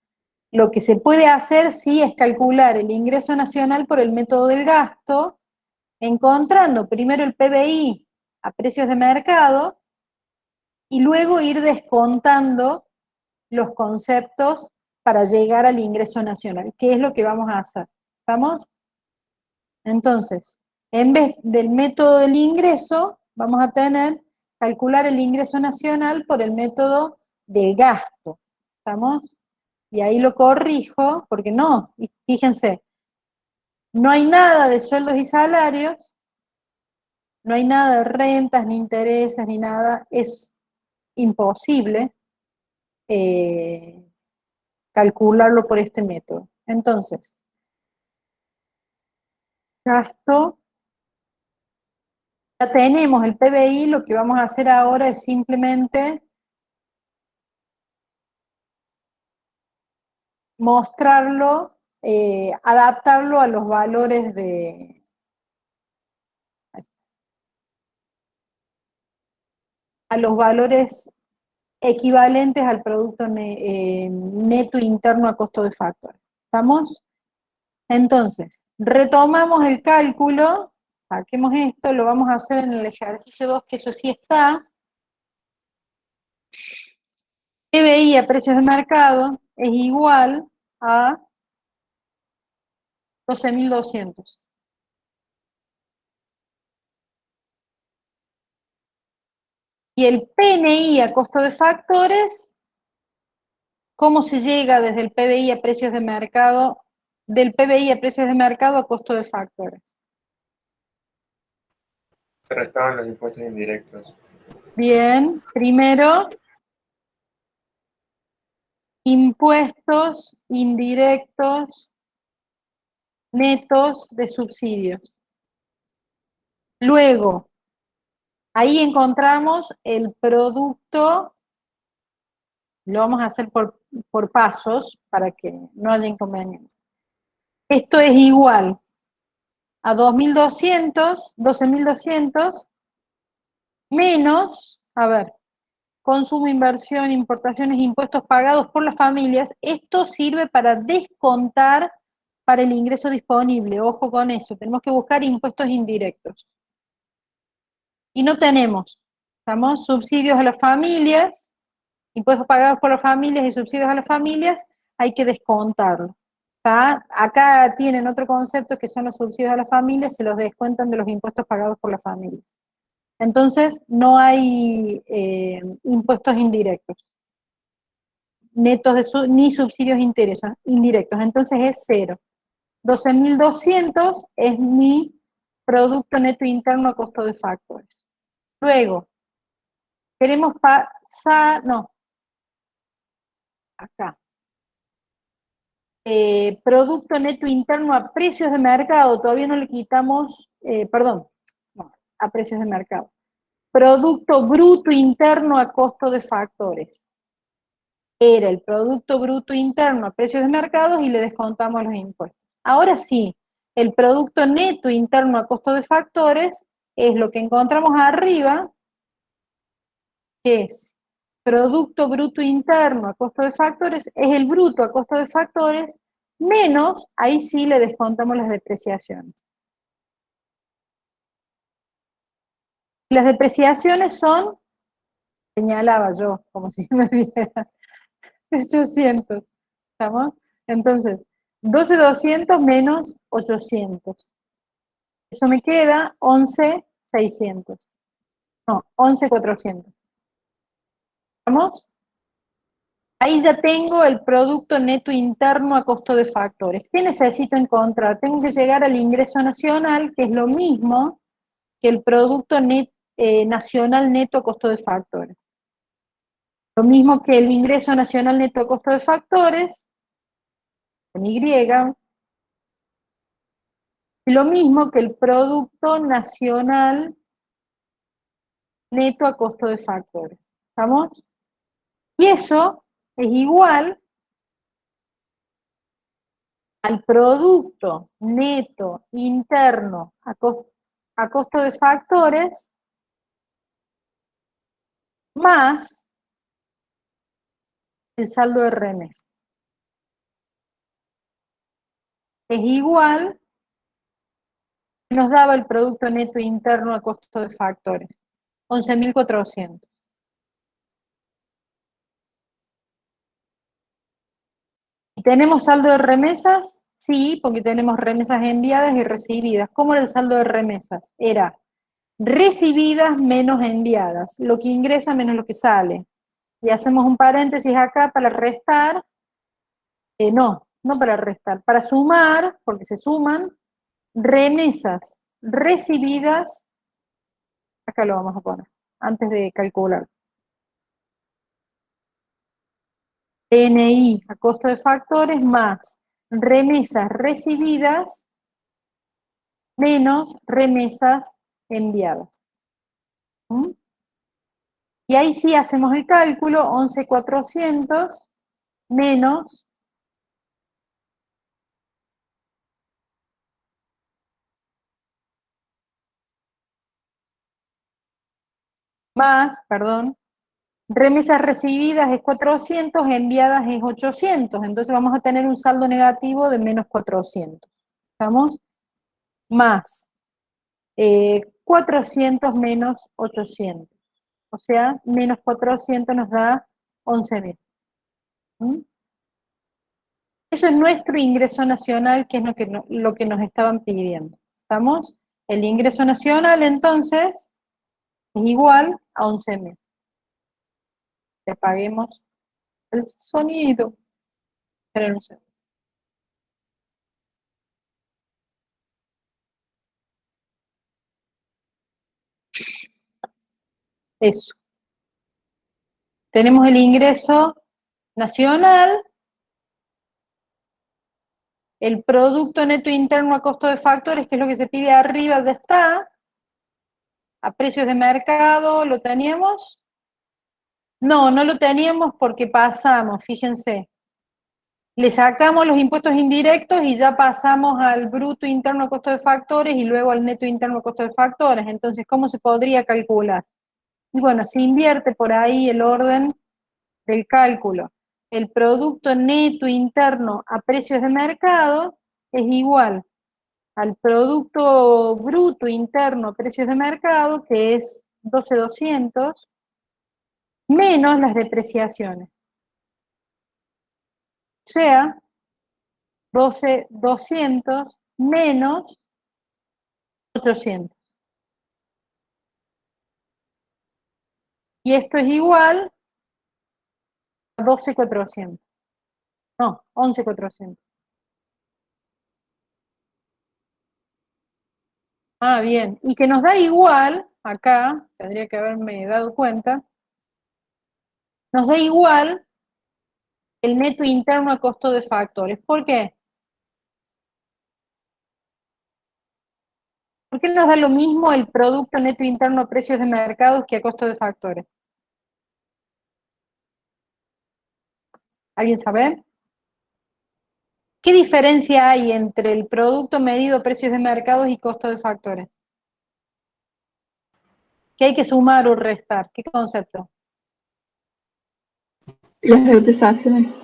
Lo que se puede hacer sí es calcular el ingreso nacional por el método del gasto, encontrando primero el PBI a precios de mercado y luego ir descontando los conceptos para llegar al ingreso nacional, que es lo que vamos a hacer. ¿Estamos? Entonces, en vez del método del ingreso, vamos a calcular el ingreso nacional por el método del gasto. ¿Estamos? Y ahí lo corrijo, porque no, y fíjense, no hay nada de sueldos y salarios, no hay nada de rentas, ni intereses, ni nada, es imposible calcularlo por este método. Entonces, gasto, ya tenemos el PBI, lo que vamos a hacer ahora es simplemente mostrarlo, adaptarlo a los valores a los valores equivalentes al producto neto interno a costo de factores. ¿Estamos? Entonces, retomamos el cálculo, saquemos esto, lo vamos a hacer en el ejercicio 2, que eso sí está. PBI a precios de mercado es igual a 12.200. Y el PNI a costo de factores, ¿cómo se llega desde el PBI a precios de mercado, del PBI a precios de mercado a costo de factores? Se restaban los impuestos indirectos. Bien, primero, impuestos indirectos netos de subsidios. Luego, ahí encontramos el producto, lo vamos a hacer por pasos para que no haya inconvenientes. Esto es igual a 12.200 menos, a ver, consumo, inversión, importaciones, impuestos pagados por las familias. Esto sirve para descontar para el ingreso disponible. Ojo con eso, tenemos que buscar impuestos indirectos. Y no tenemos, estamos subsidios a las familias, impuestos pagados por las familias y subsidios a las familias, hay que descontarlo. ¿Está? Acá tienen otro concepto que son los subsidios a las familias, se los descuentan de los impuestos pagados por las familias. Entonces, no hay impuestos indirectos, netos ni subsidios indirectos, entonces es cero. 12.200 es mi producto neto interno a costo de factores. Luego, queremos pasar, no, acá. Producto neto interno a precios de mercado, todavía no le quitamos, perdón, no, a precios de mercado. Producto bruto interno a costo de factores. Era el producto bruto interno a precios de mercado y le descontamos los impuestos. Ahora sí, el producto neto interno a costo de factores es lo que encontramos arriba, que es producto bruto interno a costo de factores, es el bruto a costo de factores, menos, ahí sí le descontamos las depreciaciones. Las depreciaciones son, señalaba yo, como si me viera, 800, ¿estamos? Entonces, 12.200 menos 800. Eso me queda 11.600. No, 11.400. ¿Estamos? Ahí ya tengo el producto neto interno a costo de factores. ¿Qué necesito encontrar? Tengo que llegar al ingreso nacional, que es lo mismo que el producto nacional neto a costo de factores. Lo mismo que el ingreso nacional neto a costo de factores, con Y, lo mismo que el producto nacional neto a costo de factores. ¿Estamos? Y eso es igual al producto neto interno a costo de factores más el saldo de remesas. Es igual, nos daba el producto neto interno a costo de factores, 11.400. ¿Y tenemos saldo de remesas? Sí, porque tenemos remesas enviadas y recibidas. ¿Cómo era el saldo de remesas? Era recibidas menos enviadas, lo que ingresa menos lo que sale. Y hacemos un paréntesis acá para restar, no para restar, para sumar, porque se suman, remesas recibidas, acá lo vamos a poner, antes de calcular. PNI a costo de factores más remesas recibidas menos remesas enviadas. ¿Mm? Y ahí sí hacemos el cálculo, 11.400 menos perdón, remesas recibidas es 400, enviadas es 800, entonces vamos a tener un saldo negativo de menos 400. ¿Estamos? Más 400 menos 800. O sea, menos 400 nos da 11.000. ¿Mm? Eso es nuestro ingreso nacional, que es lo que nos estaban pidiendo. ¿Estamos? El ingreso nacional, entonces, es igual a 11.000. Le apaguemos el sonido. Esperen un segundo. Eso. Tenemos el ingreso nacional, el producto neto interno a costo de factores, que es lo que se pide arriba, ya está. A precios de mercado, ¿lo teníamos? No, no lo teníamos porque pasamos, fíjense. Le sacamos los impuestos indirectos y ya pasamos al bruto interno a costo de factores y luego al neto interno a costo de factores. Entonces, ¿cómo se podría calcular? Y bueno, se invierte por ahí el orden del cálculo. El producto neto interno a precios de mercado es igual al producto bruto interno a precios de mercado, que es 12.200, menos las depreciaciones. O sea, 12.200 menos 800. Y esto es igual a 12.400. No, 11.400. Ah, bien. Y que nos da igual, acá, tendría que haberme dado cuenta, nos da igual el neto interno a costo de factores. ¿Por qué? ¿Por qué nos da lo mismo el producto neto interno a precios de mercado que a costo de factores? ¿Alguien sabe? ¿Qué diferencia hay entre el producto medido a precios de mercado y costo de factores? ¿Qué hay que sumar o restar? ¿Qué concepto? Las reutilizaciones.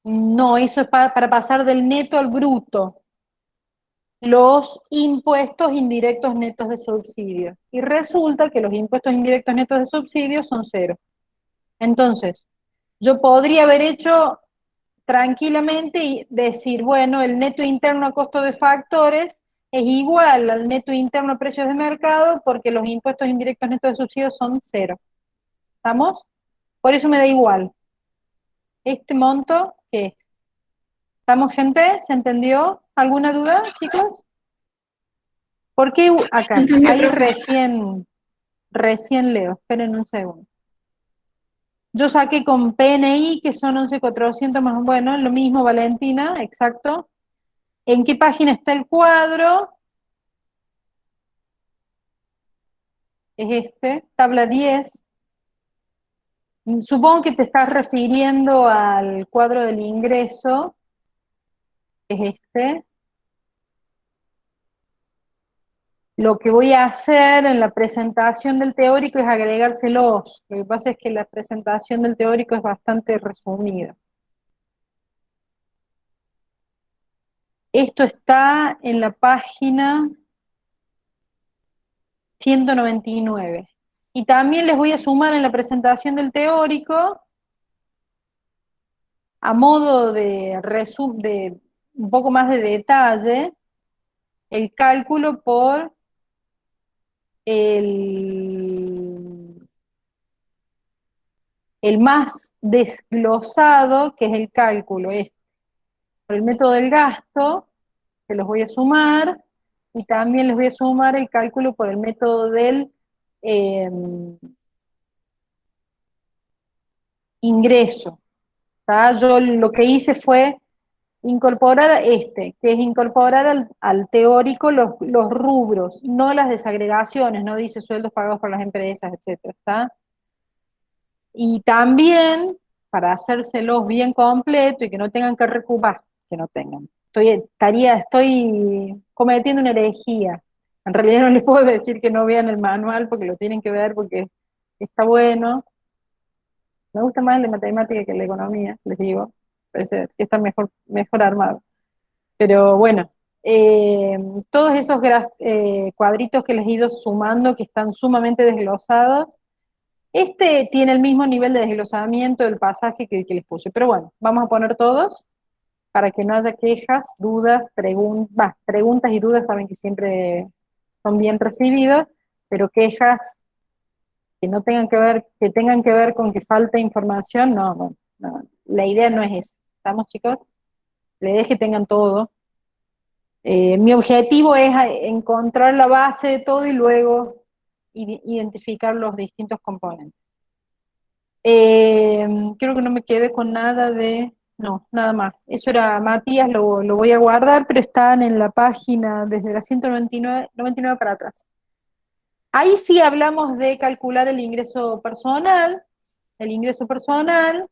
No, eso es para pasar del neto al bruto. Los impuestos indirectos netos de subsidio. Y resulta que los impuestos indirectos netos de subsidio son cero. Entonces, yo podría haber hecho tranquilamente y decir, bueno, el neto interno a costo de factores es igual al neto interno a precios de mercado porque los impuestos indirectos netos de subsidio son cero. ¿Estamos? Por eso me da igual este monto que este. ¿Estamos, gente? ¿Se entendió? ¿Alguna duda, chicos? ¿Por qué acá? Entendió, Ahí profe. recién leo. Esperen un segundo. Yo saqué con PNI, que son 11.400 más, bueno, lo mismo, Valentina, exacto. ¿En qué página está el cuadro? Es este, tabla 10. Supongo que te estás refiriendo al cuadro del ingreso, es este. Lo que voy a hacer en la presentación del teórico es agregárselos. Lo que pasa es que la presentación del teórico es bastante resumida. Esto está en la página 199. Y también les voy a sumar en la presentación del teórico, a modo de resumen, de un poco más de detalle, el cálculo por el más desglosado, que es el cálculo por el método del gasto, que los voy a sumar, y también les voy a sumar el cálculo por el método del ingreso. ¿Tá? Yo lo que hice fue incorporar que es incorporar al teórico los rubros, no las desagregaciones, no dice sueldos pagados por las empresas, etcétera, ¿está? Y también, para hacérselos bien completo y que no tengan que recupar, que no tengan. Estoy cometiendo una herejía. En realidad no les puedo decir que no vean el manual porque lo tienen que ver porque está bueno. Me gusta más el de matemática que el de economía, les digo. Parece que está mejor armado. Pero bueno, todos esos cuadritos que les he ido sumando, que están sumamente desglosados, Este tiene el mismo nivel de desglosamiento del pasaje que el que les puse, pero bueno, vamos a poner todos para que no haya quejas, dudas, preguntas y dudas, saben que siempre son bien recibidos, pero quejas que no tengan que ver, que tengan que ver con que falta información, no, la idea no es esa. ¿Estamos, chicos? La idea es que tengan todo. Mi objetivo es encontrar la base de todo y luego identificar los distintos componentes. Creo que no me quedé con nada de... No, nada más. Eso era Matías, lo voy a guardar, pero están en la página desde la 199 para atrás. Ahí sí hablamos de calcular el ingreso personal. El ingreso personal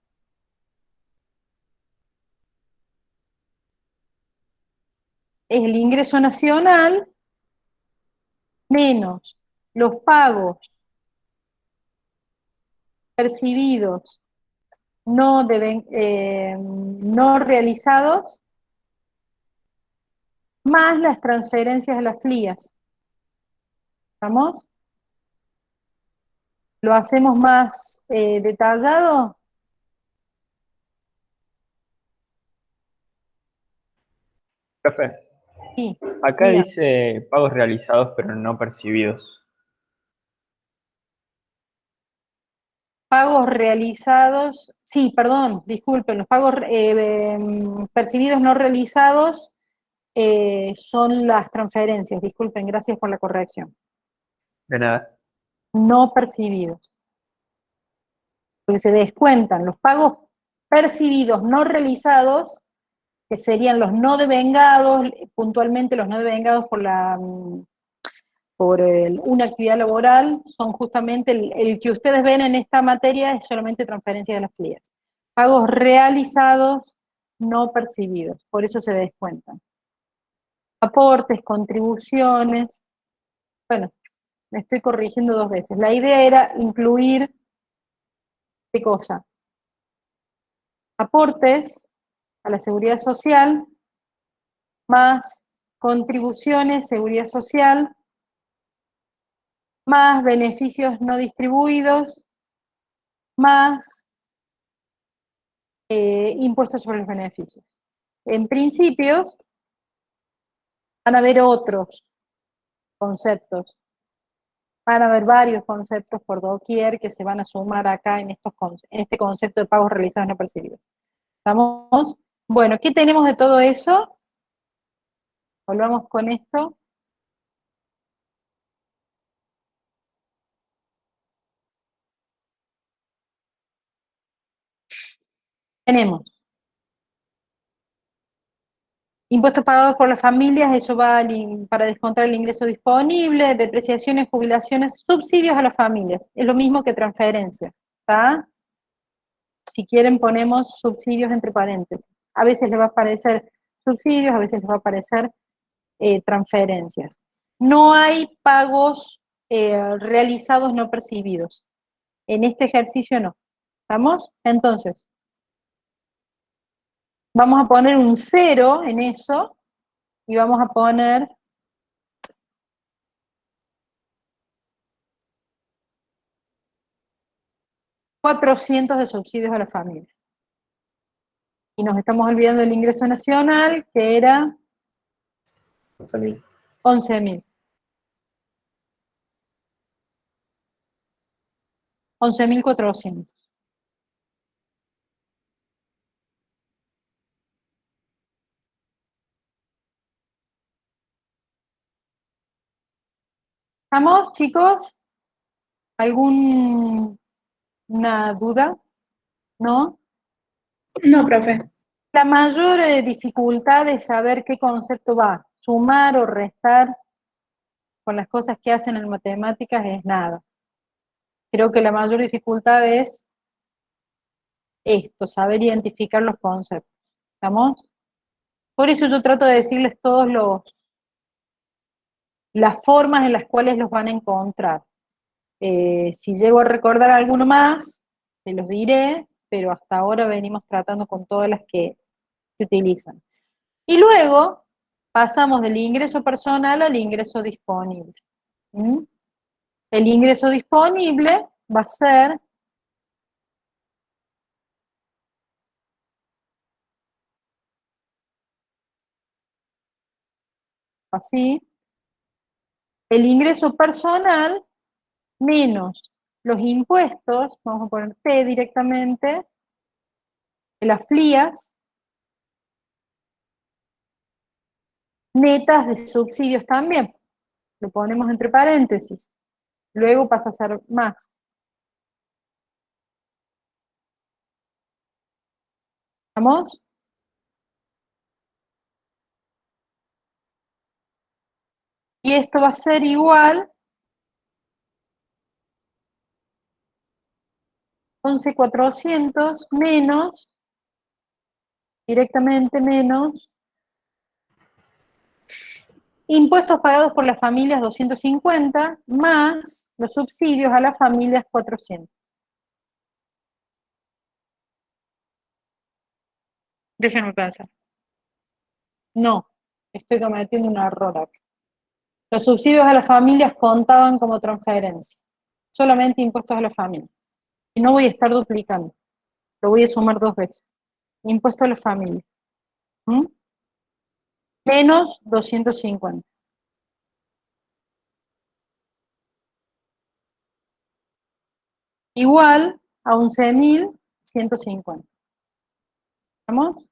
es el ingreso nacional menos los pagos percibidos no realizados, más las transferencias a las FLIAS. ¿Estamos? ¿Lo hacemos más detallado? Profe, Sí. acá Diga. dice pagos realizados pero no percibidos. Pagos realizados, sí, perdón, disculpen, los pagos percibidos no realizados son las transferencias, disculpen, gracias por la corrección. De nada. No percibidos. Porque se descuentan los pagos percibidos no realizados, que serían los no devengados, puntualmente los no devengados por una actividad laboral, son justamente el que ustedes ven en esta materia es solamente transferencia de las FLIAS. Pagos realizados, no percibidos, por eso se descuentan. Aportes, contribuciones, bueno, me estoy corrigiendo 2 veces. La idea era incluir, ¿qué cosa? Aportes a la seguridad social, más contribuciones, seguridad social, más beneficios no distribuidos, más impuestos sobre los beneficios. En principios, van a haber otros conceptos, van a haber varios conceptos por doquier que se van a sumar acá en este concepto de pagos realizados no percibidos. ¿Estamos? Bueno, ¿qué tenemos de todo eso? Volvamos con esto. Tenemos impuestos pagados por las familias, eso va para descontar el ingreso disponible, depreciaciones, jubilaciones, subsidios a las familias. Es lo mismo que transferencias, ¿está? Si quieren ponemos subsidios entre paréntesis. A veces les va a aparecer subsidios, a veces les va a aparecer transferencias. No hay pagos realizados no percibidos. En este ejercicio no. ¿Estamos? Entonces, vamos a poner un 0 en eso y vamos a poner $400 de subsidios a la familia. Y nos estamos olvidando del ingreso nacional, que era 11.000. 11.000. 11.400. ¿Estamos, chicos? ¿Alguna duda? ¿No? No, profe. La mayor dificultad es saber qué concepto va, sumar o restar con las cosas que hacen en matemáticas es nada. Creo que la mayor dificultad es esto, saber identificar los conceptos. ¿Estamos? Por eso yo trato de decirles las formas en las cuales los van a encontrar. Si llego a recordar alguno más, se los diré, pero hasta ahora venimos tratando con todas las que se utilizan. Y luego pasamos del ingreso personal al ingreso disponible. ¿Mm? El ingreso disponible va a ser así, el ingreso personal menos los impuestos, vamos a poner P directamente, de las FLIAS, netas de subsidios también, lo ponemos entre paréntesis, luego pasa a ser más. ¿Vamos? Y esto va a ser igual 11.400 menos, directamente menos, impuestos pagados por las familias 250, más los subsidios a las familias 400. Déjenme pensar. No, estoy cometiendo un error acá. Los subsidios a las familias contaban como transferencia. Solamente impuestos a las familias. Y no voy a estar duplicando. Lo voy a sumar 2 veces. Impuesto a las familias. ¿Mm? Menos 250. Igual a 11.150. ¿Vamos?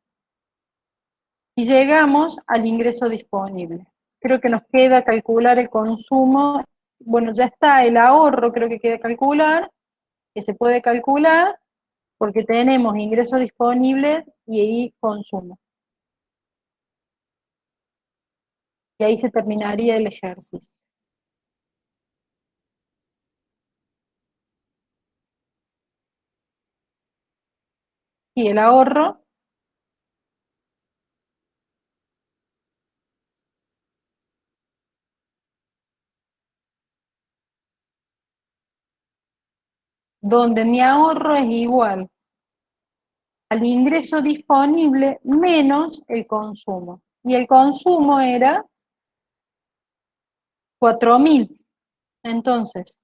Y llegamos al ingreso disponible. Creo que nos queda calcular el consumo. Bueno, ya está el ahorro, creo que queda calcular, que se puede calcular, porque tenemos ingresos disponibles y ahí consumo. Y ahí se terminaría el ejercicio. Y el ahorro donde mi ahorro es igual al ingreso disponible menos el consumo. Y el consumo era 4.000. Entonces,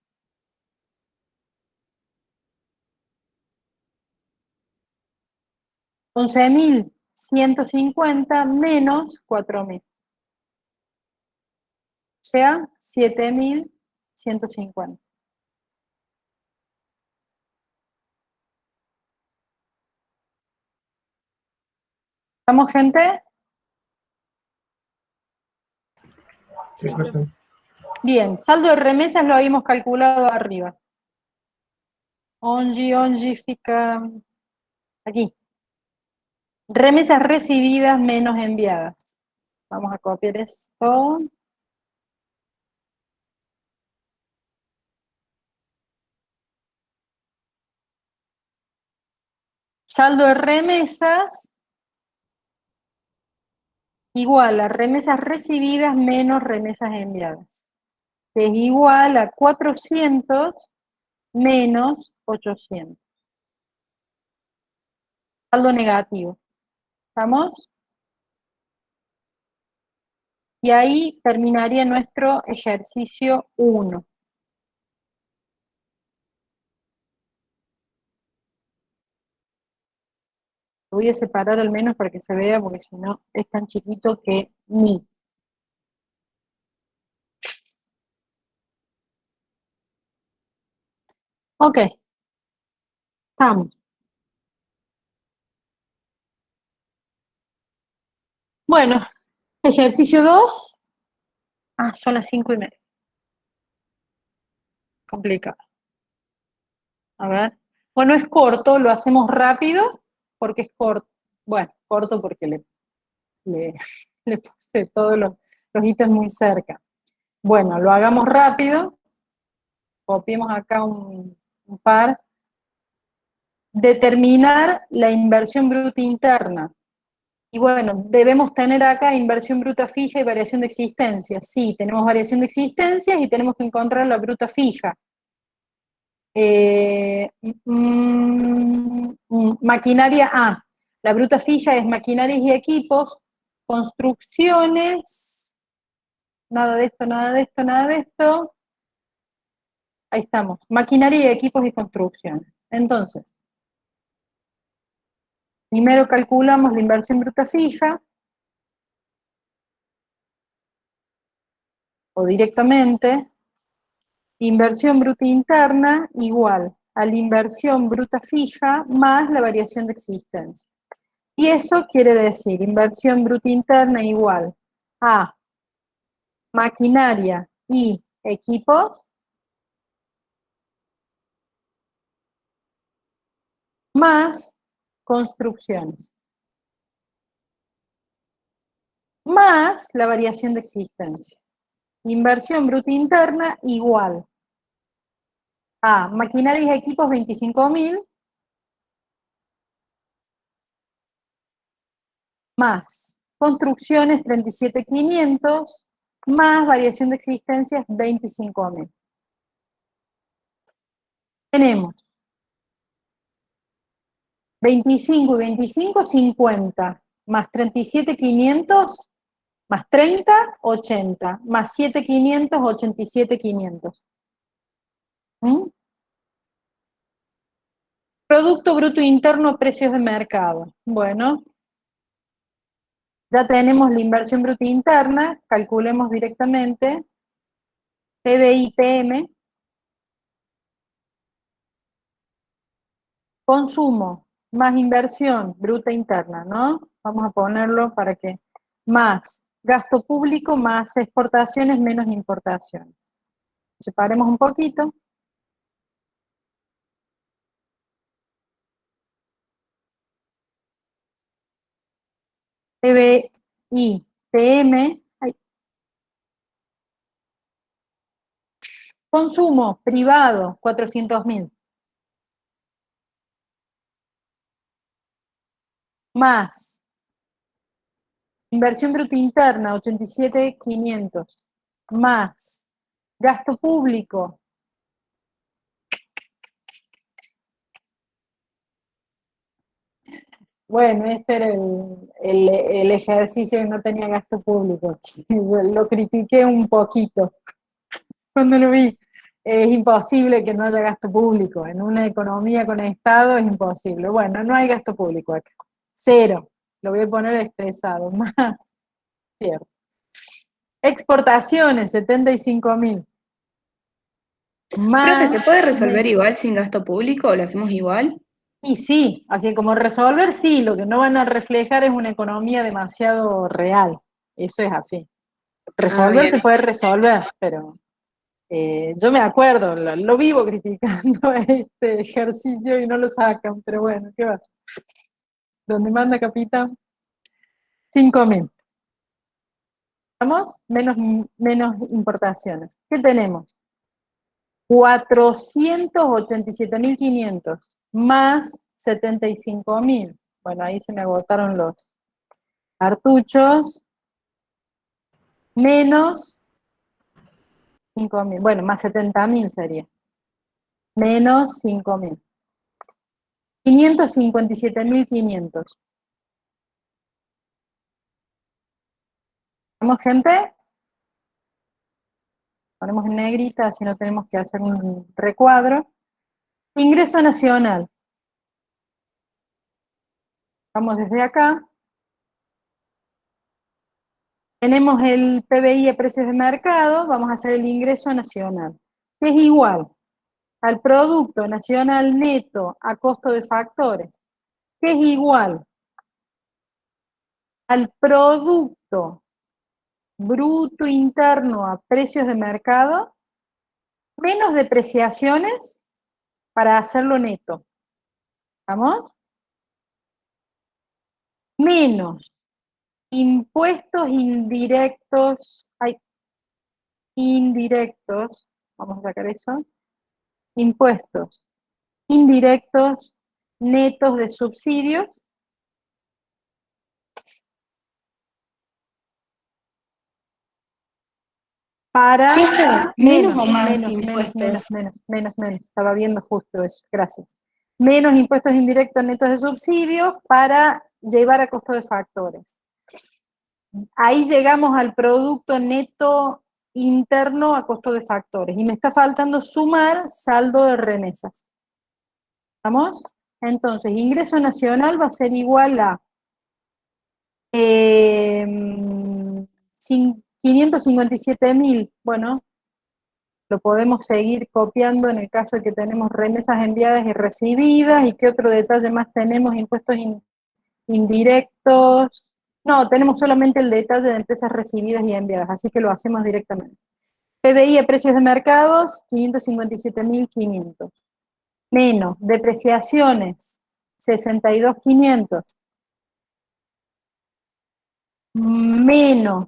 11.150 menos 4.000. O sea, 7.150. ¿Estamos, gente? Sí, profe. Bien, saldo de remesas lo habíamos calculado arriba. Ongi fica aquí. Remesas recibidas menos enviadas. Vamos a copiar esto. Saldo de remesas igual a remesas recibidas menos remesas enviadas. Que es igual a 400 menos 800. Saldo negativo. ¿Estamos? Y ahí terminaría nuestro ejercicio 1. Lo voy a separar al menos para que se vea, porque si no es tan chiquito que ni. Ok, estamos. Bueno, ejercicio 2. Ah, son las 5:30. Complicado. A ver. Bueno, es corto, lo hacemos rápido, porque es corto. Bueno, corto porque le puse todos los ítems muy cerca. Bueno, lo hagamos rápido. Copiemos acá un par. Determinar la inversión bruta interna. Y bueno, debemos tener acá inversión bruta fija y variación de existencia. Sí, tenemos variación de existencias y tenemos que encontrar la bruta fija. Maquinaria A. La bruta fija es maquinarias y equipos, construcciones, nada de esto, nada de esto, nada de esto. ahí estamos, maquinaria y equipos y construcciones. Entonces, primero calculamos la inversión bruta fija, o directamente, inversión bruta interna igual a la inversión bruta fija más la variación de existencia. Y eso quiere decir, inversión bruta interna igual a maquinaria y equipos más construcciones, más la variación de existencia. Inversión bruta interna igual a maquinaria y equipos 25.000 más construcciones 37.500 más variación de existencias 25.000. Tenemos 25 y 25, 50, más 37.500, más 30, 80, más 7.500, 87.500. ¿Mm? Producto bruto interno, precios de mercado. Bueno, ya tenemos la inversión bruta interna, calculemos directamente, PBI, PM, consumo, más inversión bruta interna, ¿no? Vamos a ponerlo para que, más gasto público, más exportaciones, menos importaciones. Separemos un poquito. PBI, PM, consumo privado, 400.000. Más inversión bruta interna, 87.500. Más gasto público, bueno, este era el ejercicio que no tenía gasto público. Yo lo critiqué un poquito cuando lo vi. Es imposible que no haya gasto público. En una economía con Estado es imposible. Bueno, no hay gasto público acá. Cero. Lo voy a poner expresado. Más. Cierto. Exportaciones, 75.000. Más. Profe, ¿se puede resolver igual sin gasto público o lo hacemos igual? Y sí, así como resolver, sí, lo que no van a reflejar es una economía demasiado real. Eso es así. Resolver bien. se puede resolver, pero yo me acuerdo, lo vivo criticando este ejercicio y no lo sacan, pero bueno, ¿qué va a hacer? ¿Dónde manda capitán? 5.000. ¿Vamos? Menos importaciones. ¿Qué tenemos? 487.500 más 75.000. Bueno, ahí se me agotaron los cartuchos. Menos 5.000. Bueno, más 70.000 sería. Menos 5.000. 557.500. ¿Vamos, gente? Ponemos en negrita, así no tenemos que hacer un recuadro. Ingreso nacional. Vamos desde acá. Tenemos el PBI a precios de mercado, vamos a hacer el ingreso nacional, que es igual al Producto Nacional Neto a costo de factores, que es igual al Producto Bruto Interno a precios de mercado, menos depreciaciones para hacerlo neto. ¿Vamos? Menos impuestos indirectos, indirectos, vamos a sacar eso, impuestos indirectos netos de subsidios para ¿Menos o más impuestos? menos, estaba viendo justo eso, gracias. Menos impuestos indirectos netos de subsidios para llevar a costo de factores. Ahí llegamos al producto neto interno a costo de factores. Y me está faltando sumar saldo de remesas. ¿Vamos? Entonces, ingreso nacional va a ser igual a 557.000. Bueno, lo podemos seguir copiando en el caso de que tenemos remesas enviadas y recibidas. ¿Y qué otro detalle más tenemos? Impuestos indirectos. No, tenemos solamente el detalle de empresas recibidas y enviadas, así que lo hacemos directamente. PBI a precios de mercados, 557.500. Menos depreciaciones, 62.500. Menos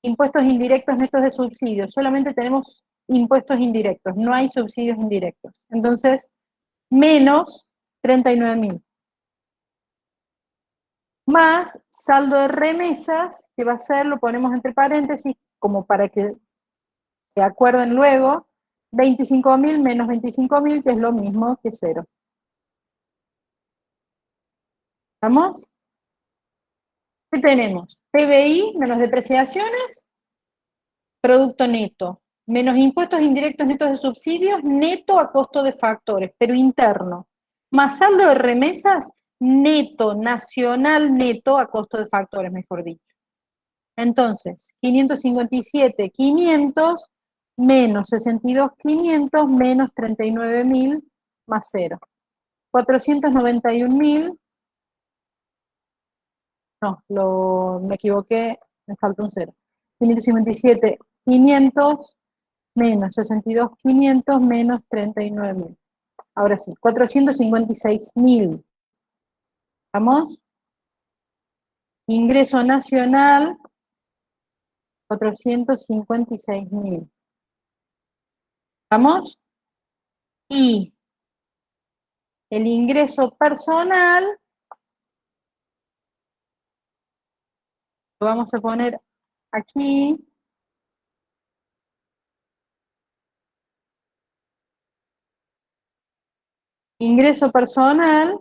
impuestos indirectos netos de subsidios. Solamente tenemos impuestos indirectos, no hay subsidios indirectos. Entonces, menos 39.000. Más saldo de remesas, que va a ser, lo ponemos entre paréntesis, como para que se acuerden luego, 25.000 menos 25.000, que es lo mismo que 0. ¿Estamos? ¿Qué tenemos? PBI menos depreciaciones, producto neto, menos impuestos indirectos netos de subsidios, neto a costo de factores, pero interno, más saldo de remesas, neto, nacional neto a costo de factores, mejor dicho. Entonces, 557.500 menos 62.500 menos 39.000 más 0. 491.000, no, me equivoqué, me falta un 0. 557.500 menos 62.500 menos 39.000. Ahora sí, 456.000. ¿Vamos? Ingreso nacional, 456.000. ¿Vamos? Y el ingreso personal, lo vamos a poner aquí. Ingreso personal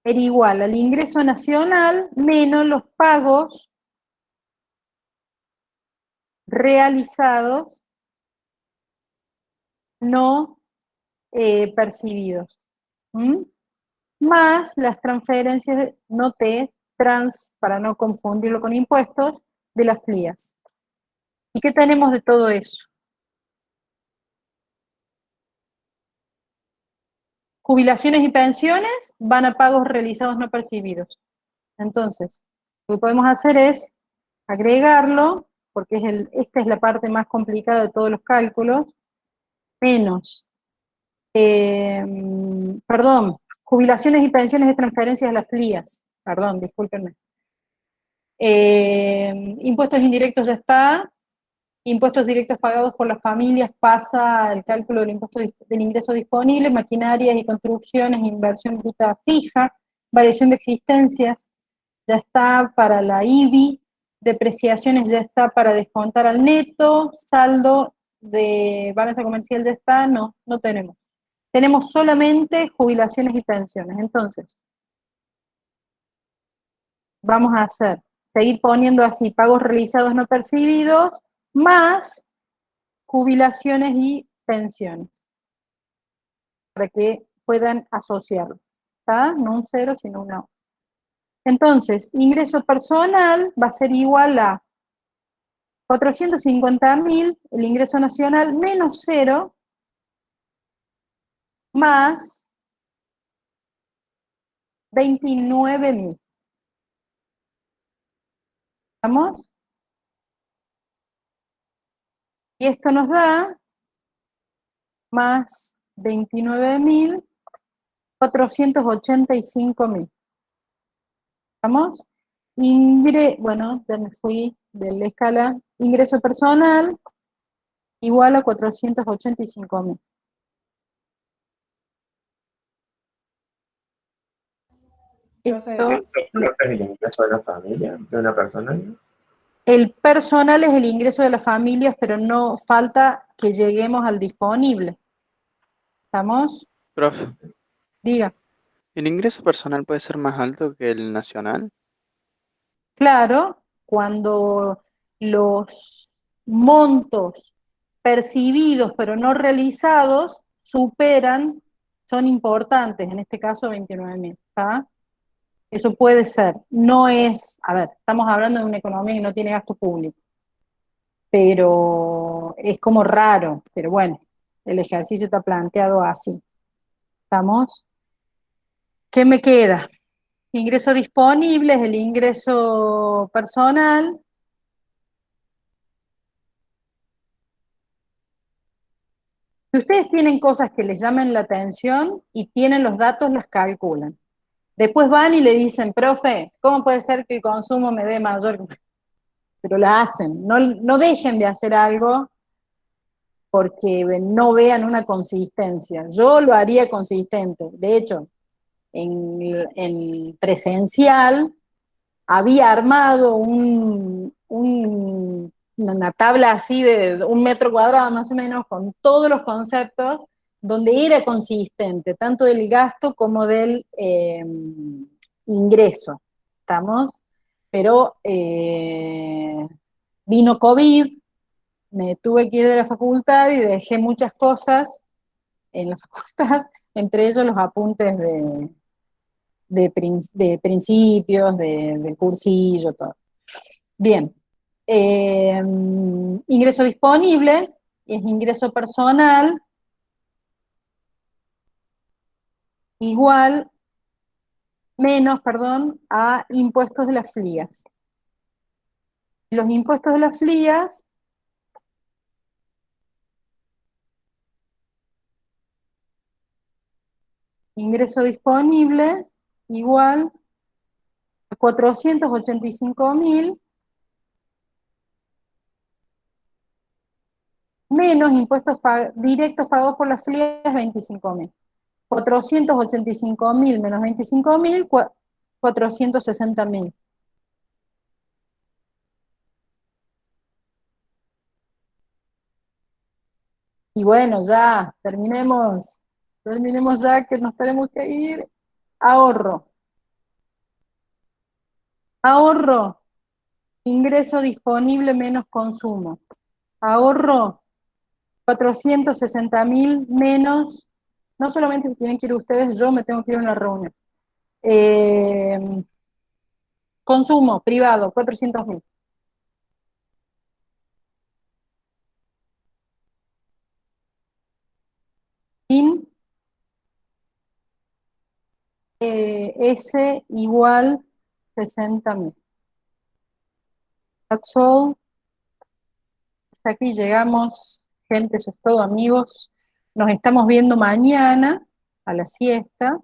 era igual al ingreso nacional menos los pagos realizados no percibidos. Más las transferencias, no para no confundirlo con impuestos, de las FLIAS. ¿Y qué tenemos de todo eso? Jubilaciones y pensiones van a pagos realizados no percibidos. Entonces, lo que podemos hacer es agregarlo, porque esta es la parte más complicada de todos los cálculos, menos, jubilaciones y pensiones de transferencias a las FLIAS, perdón, discúlpenme. Impuestos indirectos ya está, impuestos directos pagados por las familias pasa el cálculo del impuesto del ingreso disponible, maquinarias y construcciones, inversión bruta fija, variación de existencias, ya está para la IBI, depreciaciones ya está para descontar al neto, saldo de balanza comercial ya está, no tenemos. Tenemos solamente jubilaciones y pensiones. Entonces, vamos a seguir poniendo así, pagos realizados no percibidos, más jubilaciones y pensiones, para que puedan asociarlo. ¿Está? No un 0, sino una O. Entonces, ingreso personal va a ser igual a 450.000, el ingreso nacional, menos 0, más 29.000. ¿Vamos? Y esto nos da más 29.000, 485.000. ¿Vamos? Bueno, ya me fui de la escala. Ingreso personal igual a 485.000. Esto, ¿Eso creo que es el ingreso de la familia, de una persona? el personal es el ingreso de las familias, pero no falta que lleguemos al disponible. ¿Estamos? Profe, Diga. ¿el ingreso personal puede ser más alto que el nacional? Claro, cuando los montos percibidos pero no realizados superan, son importantes, en este caso 29.000, ¿está? Eso puede ser, no es, a ver, estamos hablando de una economía que no tiene gasto público, pero es como raro, pero bueno, el ejercicio está planteado así. ¿Estamos? ¿Qué me queda? Ingreso disponible es el ingreso personal. Si ustedes tienen cosas que les llamen la atención y tienen los datos, las calculan. Después van y le dicen, profe, ¿cómo puede ser que el consumo me dé mayor? Pero la hacen. No dejen de hacer algo porque no vean una consistencia. Yo lo haría consistente. De hecho, en presencial había armado una tabla así de 1 metro cuadrado más o menos, con todos los conceptos, donde era consistente, tanto del gasto como del ingreso. ¿Estamos? Pero vino COVID, me tuve que ir de la facultad y dejé muchas cosas en la facultad, entre ellos los apuntes de principios, del cursillo, todo. Bien. Ingreso disponible es ingreso personal igual, menos, perdón, a impuestos de las FLIAS. Los impuestos de las FLIAS ingreso disponible igual a 485.000 menos impuestos directos pagados por las FLIAS, 25.000. 485.000 menos 25.000, 460.000. Y bueno, ya, terminemos ya que nos tenemos que ir. Ahorro. Ahorro, ingreso disponible menos consumo. Ahorro, 460.000 menos, no solamente se tienen que ir ustedes, yo me tengo que ir a una reunión. Consumo privado, 400.000. S igual 60.000. That's all. Hasta aquí llegamos, gente, eso es todo, amigos. Nos estamos viendo mañana a la siesta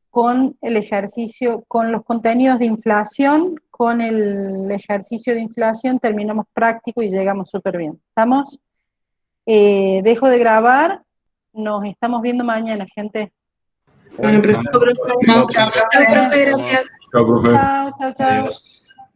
con el ejercicio, con los contenidos de inflación, con el ejercicio de inflación terminamos práctico y llegamos súper bien. ¿Estamos? Dejo de grabar, nos estamos viendo mañana, gente. Bueno, profe, Chao, chao, profe, gracias. profe. Chao, chao, chao. Adiós.